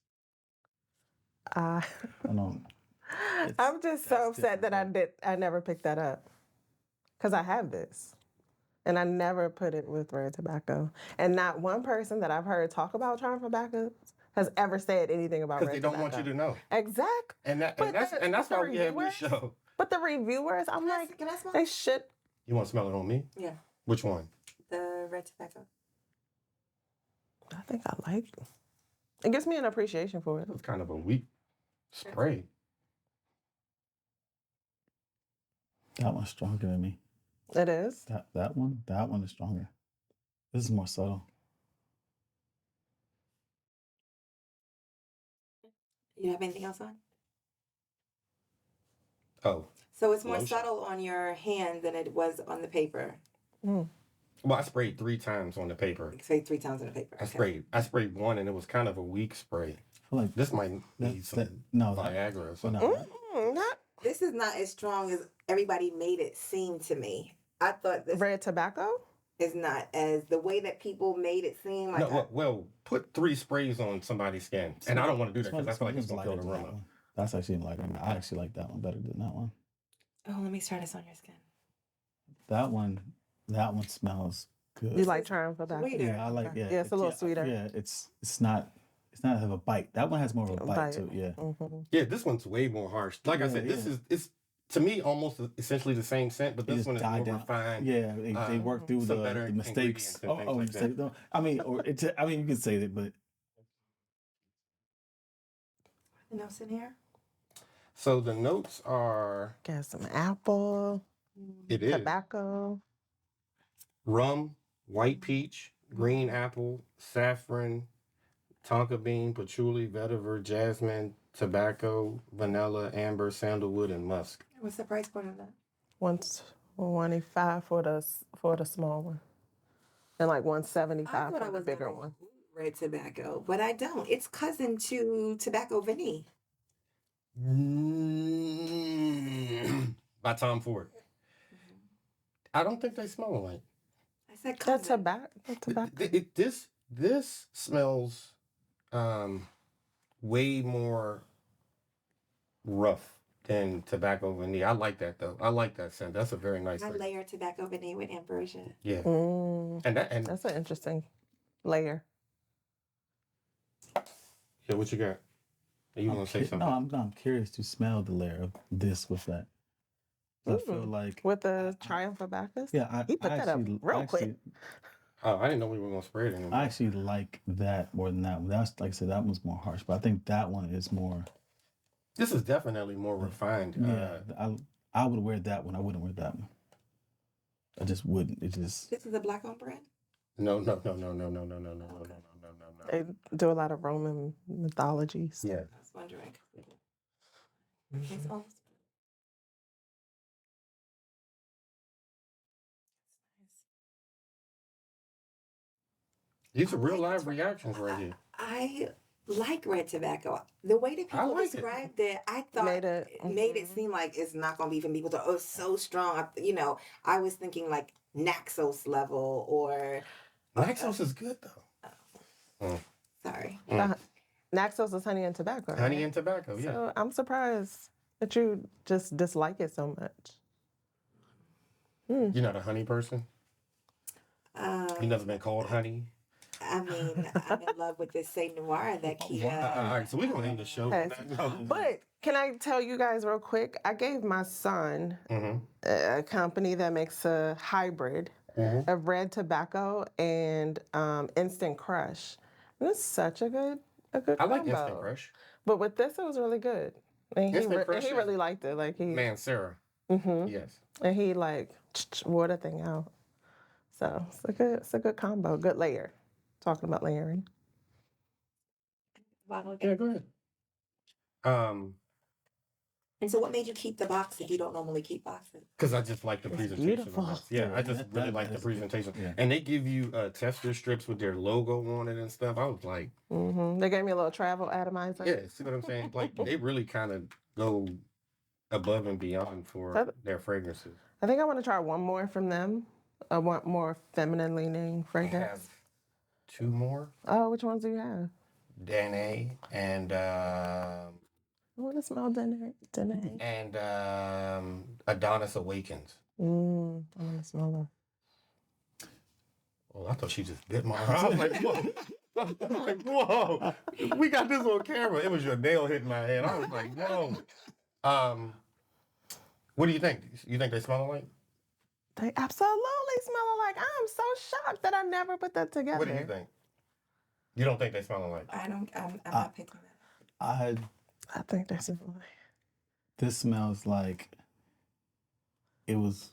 I know. I'm just so upset that I never picked that up. Because I have this. And I never put it with red tobacco. And not one person that I've heard talk about Triumph Tobacco has ever said anything about red because they tobacco. don't want you to know. Exactly. And that's why we have this show. But the reviewers, I'm like, Can I smell they it? should. You want to smell it on me? Yeah. Which one? The red tobacco. I think I like it. It gives me an appreciation for it. It was kind of a weak spray. That one's stronger than me. It is. That one is stronger. This is more subtle. You have anything else on? Oh. So it's more Lotion. subtle on your hand than it was on the paper. Mm. Well, I sprayed 3 times on the paper. Say 3 times on the paper. I sprayed one, and it was kind of a weak spray. I feel like This might need some Viagra or well, something. no, Not This is not as strong as everybody made it seem to me. I thought this red tobacco? is not as the way that people made it seem like. No, well, put 3 sprays on somebody's skin, and I don't want to do that because I feel like it's gonna lighter kill the than that aroma. one. That's actually lighter. I actually like that one better than that one. Oh, let me try this on your skin. That one smells good. You like Triumph Tobacco? Sweeter. Yeah, I like. Yeah, Yeah, it's a little sweeter. Yeah, it's not have a bite. That one has more of a bite to it. Yeah. Mm-hmm. Yeah, this one's way more harsh. Like I said, this is it's to me almost essentially the same scent, but this one is more refined. Yeah, they work through some better the mistakes. ingredients and things like that. No, I mean, you can say that, but Anything else in here? So the notes are Got some apple, it is tobacco. rum, white peach, green apple, saffron, tonka bean, patchouli, vetiver, jasmine, tobacco, vanilla, amber, sandalwood, and musk. What's the price point of that? 125 for the small one, and like I 175 thought I for the was bigger gonna one. red tobacco, but I don't. It's cousin to tobacco vanille. By Tom Ford. I don't think they smell alike. I said The cousin. tobacco. This smells way more rough. than tobacco vanilla. I like that though. I like that scent. That's a very nice I scent. layer tobacco vanilla with ambrosia. Yeah. Mm, And that's an interesting layer. yeah, what you got? You want to say something? No, I'm curious to smell the layer of this with that. I feel like With the Triumph of Bacchus? yeah, He put that up real quick. Oh, I didn't know we were gonna spray it anymore. I actually like that more than that one. That's like I said, that one's more harsh, but I think that one is more. This is definitely more refined. I would wear that one. I wouldn't wear that one. I just wouldn't. It just. This is a black on brand. No. They do a lot of Roman mythologies. Yeah. I was wondering. It's almost. These are real live reactions right here. I like red tobacco. The way that people like it. described it, I thought Made it it- made it seem like it's not going to be for people to, oh, it's so strong. I was thinking like Naxos level or. Naxos is good though. Sorry. Naxos is honey and tobacco. Honey right? and tobacco, yeah. So I'm surprised that you just dislike it so much. You're not a honey person? You never been called honey? I mean, I'm in love with this Saint Noir that Kia. All right, so we're going to end the show. Okay. No. But can I tell you guys real quick? I gave my son a company that makes a hybrid of red tobacco and Instant Crush. And it's such a good I like combo. Instant Crush. But with this, it was really good. And Instant Crush he is- really liked it. Like he, Mancera. Mhm. Yes. and he like wore the thing out. So it's a good combo, good layer. Talking about layering. Wow. Yeah, go ahead. And so, what made you keep the box if you don't normally keep boxes? Because I just like the presentation. beautiful. of it. Yeah, I just really like the presentation. And they give you tester strips with their logo on it and stuff. I was like, They gave me a little travel atomizer. yeah, see what I'm saying? Like, they really kind of go above and beyond for their fragrances. I think I want to try one more from them. I want more feminine leaning I fragrance. have 2 more. Oh, which ones do you have? Danae and I want to smell Danae. Adonis Awakens. I want to smell them. Oh, I thought she just bit my arm. I was like, whoa. I was like, whoa. We got this on camera. It was your nail hitting my head. I was like, whoa. What do you think? You think they smell alike? They absolutely smell alike. I'm so shocked that I never put that together. What do you think? You don't think they smell alike? I'm not picking that. I think they smell alike. This smells like it was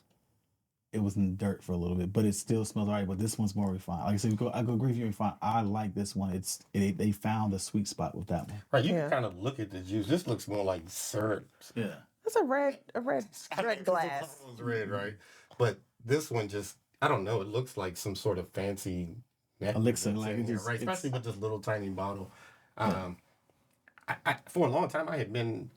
in dirt for a little bit, but it still smells alright. But this one's more refined. Like I said, I go agree with you refined. I like this one. They found the sweet spot with that one. Right, you can kind of look at the juice. This looks more like syrup. Yeah. It's a red glass. It's red, right? But this one just, I don't know. It looks like some sort of fancy elixir, like in it here, just, right? Especially with this little tiny bottle. I for a long time I had been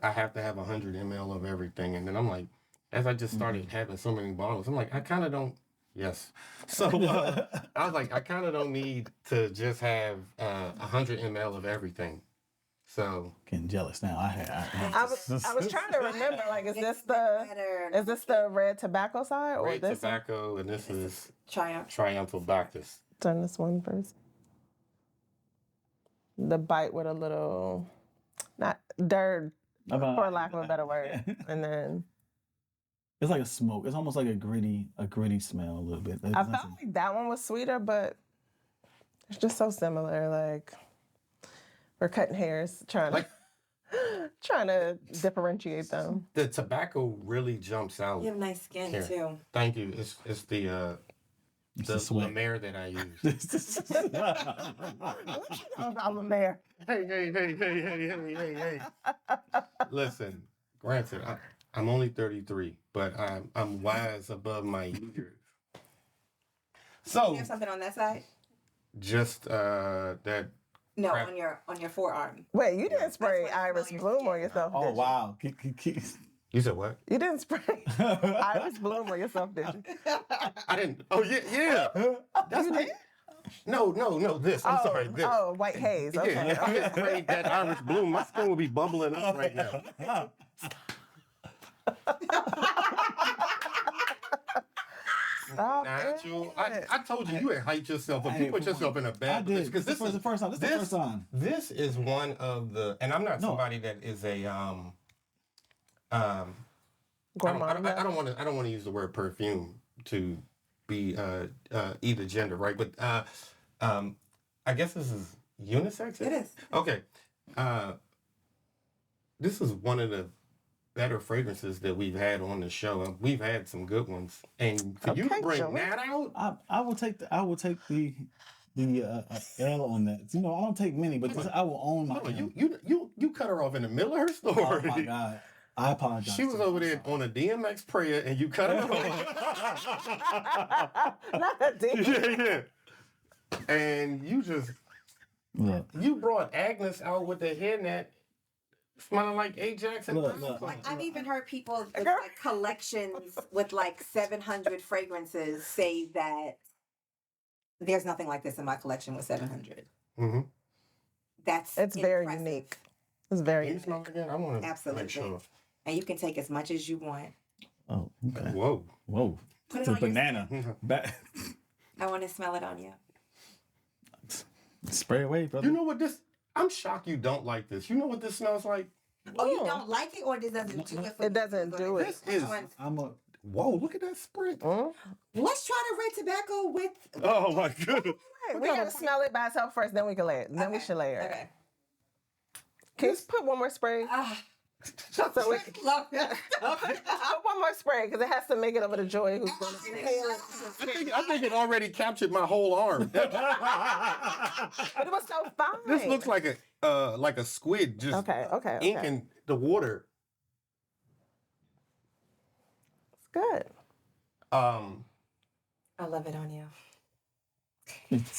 I have to have 100 ml of everything, and then I'm like, as I just started having so many bottles, I'm like, I kind of don't. Yes. So I was like, I kind of don't need to just have 100 ml of everything. So getting jealous now. I was trying to remember, like, is this the red tobacco side or red this tobacco, and this is Triumph. Triumphal Bacchus. Turn this one first. The bite with a little, not dirt, for lack of a better word, and then it's like a smoke. It's almost like a gritty smell a little bit. I felt like that one was sweeter, but it's just so similar. Like we're cutting hairs, trying to differentiate them. The tobacco really jumps out. You have nice skin Here. too. Thank you. It's the sweat. Lemaire that I use. I'm a mayor. Hey. Listen, granted, I'm only 33, but I'm wise above my years. So You have something on that side? just that. No, Crap. on your forearm. Wait, you didn't spray That's what Iris smells Bloom your on skin. yourself, Oh did you? wow! You said what? You didn't spray Iris Bloom on yourself, did you? I didn't. Oh yeah. You did? No. This. I'm sorry. This. Oh, white haze. Okay. Yeah, if I had sprayed that Irish Bloom, my skin would be bubbling up right now. Stop Nigel, it. I told you had hyped yourself up. You put yourself in a I bad did. position. Because This is the first time. This is the first time. This is one of the, and I'm not somebody that is a Gourmand. I don't want to use the word perfume to be either gender, right? But I guess this is unisex. It is. Okay. This is one of the better fragrances that we've had on the show. We've had some good ones, and for you to Okay, bring Joey. that out, I will take the L on that. You know, I don't take many, but I will own my. hold on, you cut her off in the middle of her story. Oh my God. I apologize. She was to over you. there on a DMX prayer, and you cut her off. Not a dick. Yeah. And you just Look, you brought Agnes out with the hairnet smelling like Ajax and Look. Like, I've even heard people with like collections with like 700 fragrances say that there's nothing like this in my collection with 700. Mm-hmm. That's It's very impressive. unique. It's very Can you smell it again? I want to Absolutely. make sure. And you can take as much as you want. oh, okay. Whoa. Whoa. Put it It's a on your banana. I want to smell it on you. Spray away, brother. You know what this? I'm shocked you don't like this. You know what this smells like? Oh, you don't like it, or this doesn't do it for you? It doesn't do it. This is. I'm a. Whoa! Look at that sprit. Let's try the red tobacco with. Oh my goodness. Hey, we gotta smell it by itself first, then we can layer it. Then we should layer it. Okay. Can you put one more spray? So we can, Love it. put one more spray because it has to make it over to Joy, who's gonna I think it already captured my whole arm. But it was so fine. This looks like a squid just okay. inking the water. It's good. I love it on you.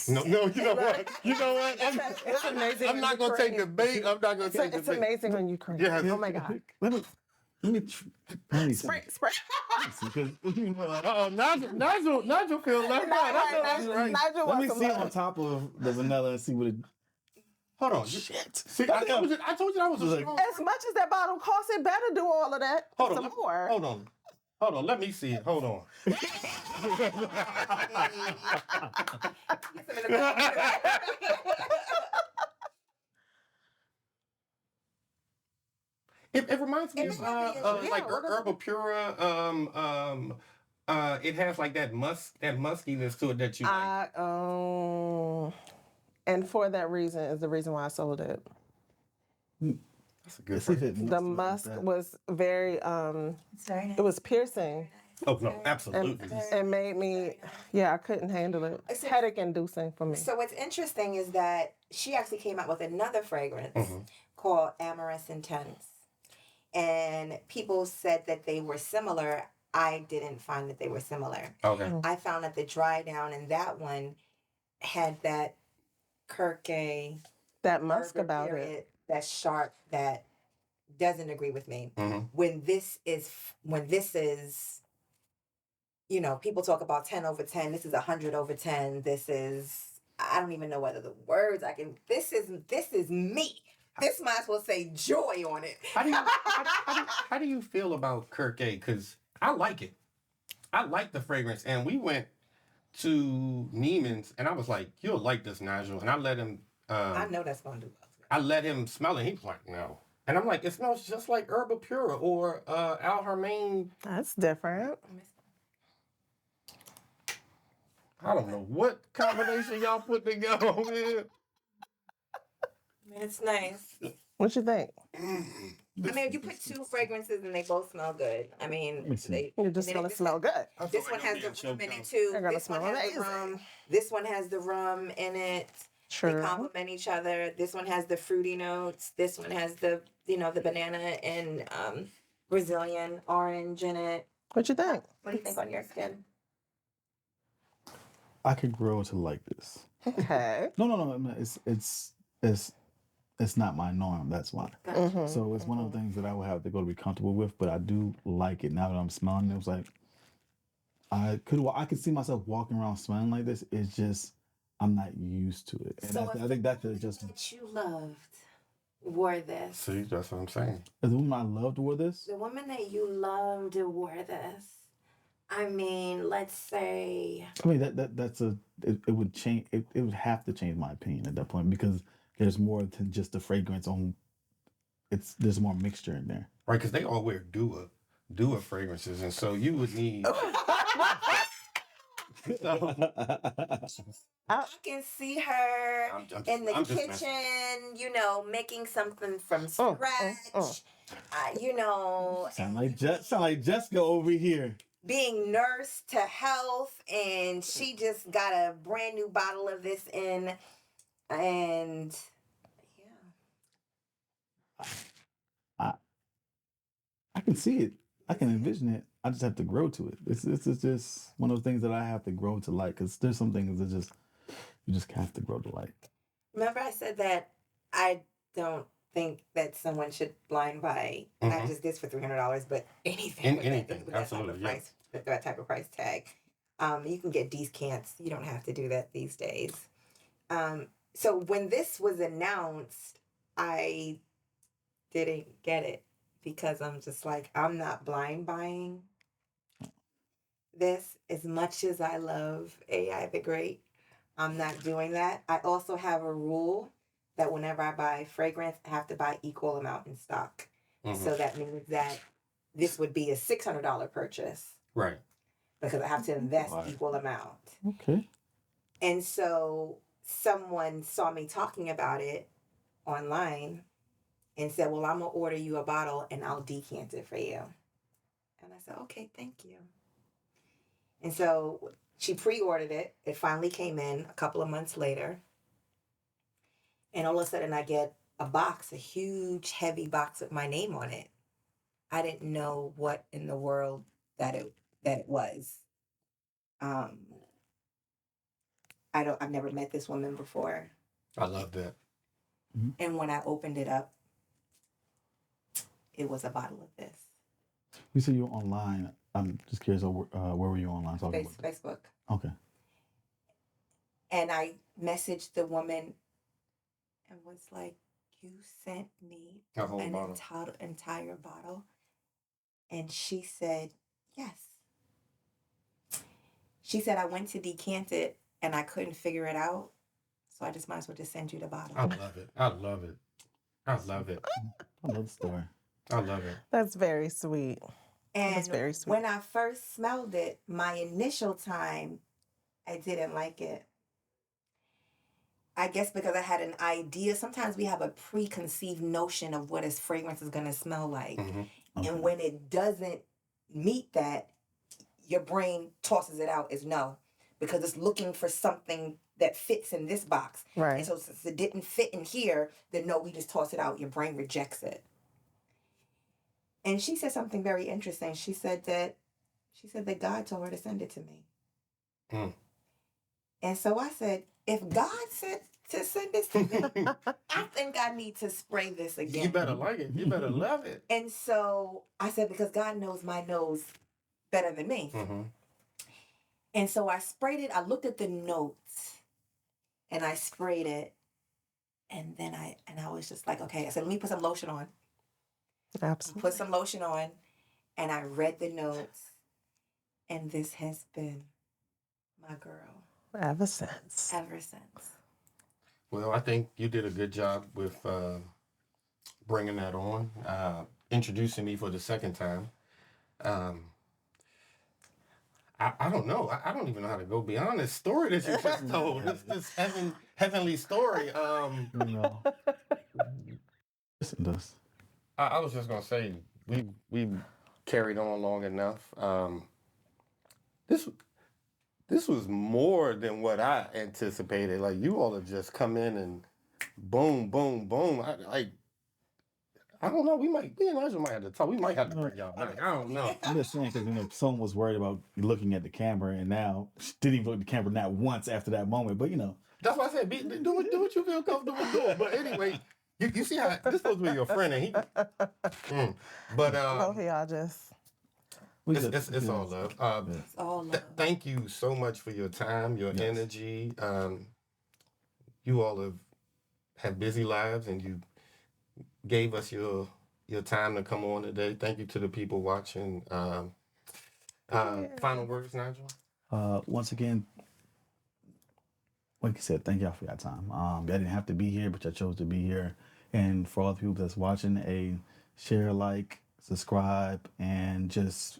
No, you know what? It's amazing. I'm not gonna take the bait. I'm not gonna take the It's bait. amazing when you cream. Yes. Oh my god. Let me. Spray. Nigel feels left out. That's right. Nigel Let me wants see some on top of the vanilla and see what it. Hold on. Shit. See, I told you that was a strong. As much as that bottle costs, it better do all of that. Hold Some on. more. Hold on. Let me see it. Hold on. It reminds me of like Herbal Pura. It has like that muskiness to it that you like. And for that reason is the reason why I sold it. That's a good. Let's see if fragrance. it The musk was very It's very nice. it was piercing. Oh no, absolutely. It made me I couldn't handle it. It's headache inducing for me. So what's interesting is that she actually came out with another fragrance called Amorous Intense. And people said that they were similar. I didn't find that they were similar. Okay. I found that the dry down in that one had that Kirke That musk burger about period, it. that sharp that doesn't agree with me. Mhm. When this is people talk about 10 over 10. This is 100 over 10. This is, I don't even know whether the words this is me. This might as well say joy on it. How do you feel about Kirke? Because I like it. I like the fragrance. And we went to Neiman's and I was like, you'll like this, Nigel. And I let him I know that's going to do well. I let him smell it. He was like, no. And I'm like, it smells just like Herbal Pura or Al Hermaine. That's different. I don't know what combination y'all put together over here. I mean, it's nice. What you think? I mean, you put two fragrances and they both smell good. I mean, they, You're just and then gonna this smell good. This one has the rum in it too. They're gonna This one smell has the amazing. rum. This one has the rum in it. They True. complement each other. This one has the fruity notes. This one has the the banana and Brazilian orange in it. What you think? What do you think on your skin? I could grow to like this. Okay. No. It's not my norm. That's why. Mhm. So it's one of the things that I would have to go to be comfortable with. But I do like it now that I'm smelling it. It was like I could see myself walking around smelling like this. It's just I'm not used to it. And So I think that's just that you loved wore this? See, that's what I'm saying. The woman I loved wore this. The woman that you loved wore this. I mean, let's say. I mean that's it would change it would have to change my opinion at that point because there's more than just the fragrance on there's more mixture in there. Right, because they all wear Dua fragrances, and so you would need. I can see her in the I'm just kitchen, you know, making something from scratch. You know, sound like Jessica over here. being nursed to health, and she just got a brand new bottle of this in, and yeah. I can see it. I can envision it. I just have to grow to it. It's just one of those things that I have to grow to like. Because there's some things that you just have to grow to like. Remember, I said that I don't think that someone should blind buy not just this for $300, but anything. With Absolutely, that type of price tag. You can get descants. You don't have to do that these days. So when this was announced, I didn't get it because I'm just like, I'm not blind buying this as much as I love AI the Great. I'm not doing that. I also have a rule that whenever I buy fragrance, I have to buy equal amount in stock. So that means that this would be a $600 purchase. Right. Because I have to invest equal amount. Okay. And so someone saw me talking about it online and said, well, I'm going to order you a bottle and I'll decant it for you. And I said, okay, thank you. And so she pre-ordered it. It finally came in a couple of months later. And all of a sudden I get a box, a huge, heavy box with my name on it. I didn't know what in the world that it was. I've never met this woman before. I love that. And when I opened it up, it was a bottle of this. You said you were online. I'm just curious, where were you online talking about this? Facebook. Okay. And I messaged the woman and was like, you sent me an entire bottle? And she said, yes. She said, I went to decant it and I couldn't figure it out. So I just might as well just send you the bottle. I love it. I love it. I love it. I love the story. I love it. That's very sweet. And That's very sweet. when I first smelled it, my initial time, I didn't like it. I guess because I had an idea. Sometimes we have a preconceived notion of what a fragrance is going to smell like. Okay. And when it doesn't meet that, your brain tosses it out as no. Because it's looking for something that fits in this box. Right. And so since it didn't fit in here, then no, we just toss it out. Your brain rejects it. And she said something very interesting. She said that God told her to send it to me. And so I said, if God said to send this to me, I think I need to spray this again. You better like it. You better love it. And so I said, because God knows my nose better than me. And so I sprayed it. I looked at the notes and I sprayed it. And then I was just like, okay, I said, let me put some lotion on. Absolutely. Put some lotion on. And I read the notes. And this has been my girl. Ever since. Well, I think you did a good job with bringing that on, introducing me for the second time. I don't know. I don't even know how to go beyond this story that you just told. This heavenly story. Listen to us. I was just gonna say we carried on long enough. This was more than what I anticipated. Like you all have just come in and boom, boom, boom. I don't know. Me and Nigel might have to talk. We might have to bring y'all back. I don't know. I'm just saying because someone was worried about looking at the camera, and now she didn't even look at the camera not once after that moment. But That's why I said do what you feel comfortable doing. But anyway, you see how this supposed to be your friend, and he. But Both of y'all just. It's all love. It's all love. Thank you so much for your time, your energy. You all have busy lives, and gave us your time to come on today. Thank you to the people watching. Final words, Nigel? Once again, like you said, thank y'all for your time. I didn't have to be here, but I chose to be here. And for all the people that's watching, share, like, subscribe, and just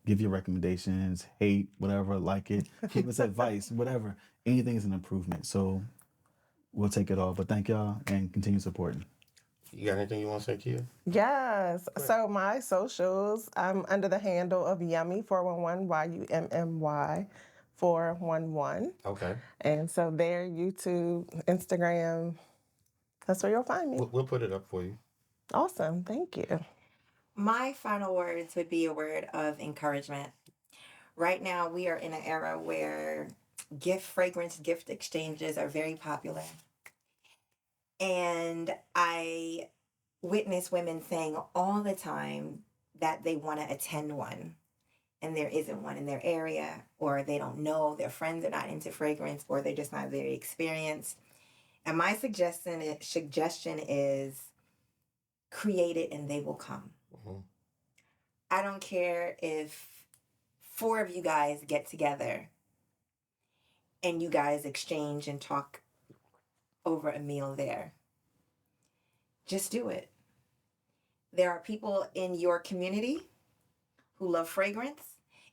give your recommendations, hate, whatever, like it, give us advice, whatever. Anything is an improvement. So we'll take it all. But thank y'all and continue supporting. You got anything you want to say, Kia? Yes. So my socials, I'm under the handle of Yummy411, YUMMY 411. Okay. And so there, YouTube, Instagram, that's where you'll find me. We'll put it up for you. Awesome. Thank you. My final words would be a word of encouragement. Right now, we are in an era where gift exchanges are very popular. And I witness women saying all the time that they want to attend one and there isn't one in their area, or they don't know, their friends are not into fragrance, or they're just not very experienced. And my suggestion is create it and they will come. Mm-hmm. I don't care if 4 of you guys get together and you guys exchange and talk over a meal there. Just do it. There are people in your community who love fragrance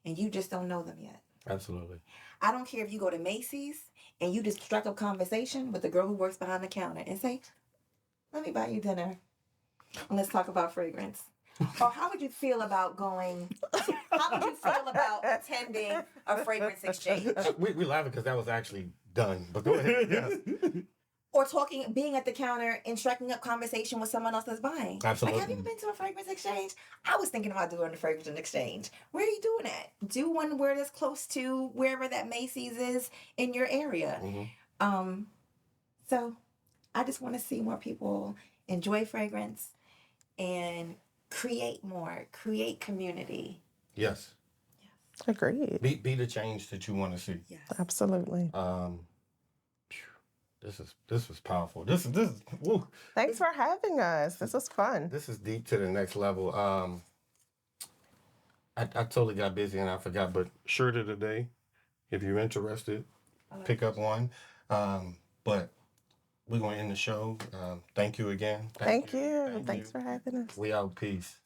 and you just don't know them yet. Absolutely. I don't care if you go to Macy's and you just struck up conversation with the girl who works behind the counter and say, let me buy you dinner and let's talk about fragrance. Or how would you feel about attending a fragrance exchange? We laughing because that was actually done, but go ahead. Yes. Or being at the counter and striking up conversation with someone else that's buying. Absolutely. Like, have you been to a fragrance exchange? I was thinking about doing a fragrance exchange. Where are you doing it? Do one where it's close to wherever that Macy's is in your area. Mm-hmm. So I just want to see more people enjoy fragrance and create community. Yes. Agreed. Be the change that you want to see. Yes. Absolutely. This was powerful. This is woo. Thanks for having us. This was fun. This is deep to the next level. I totally got busy and I forgot, but shirt of the day, if you're interested, pick up one. But we're going to end the show. Thank you again. Thank you. Thanks for having us. We out. Peace.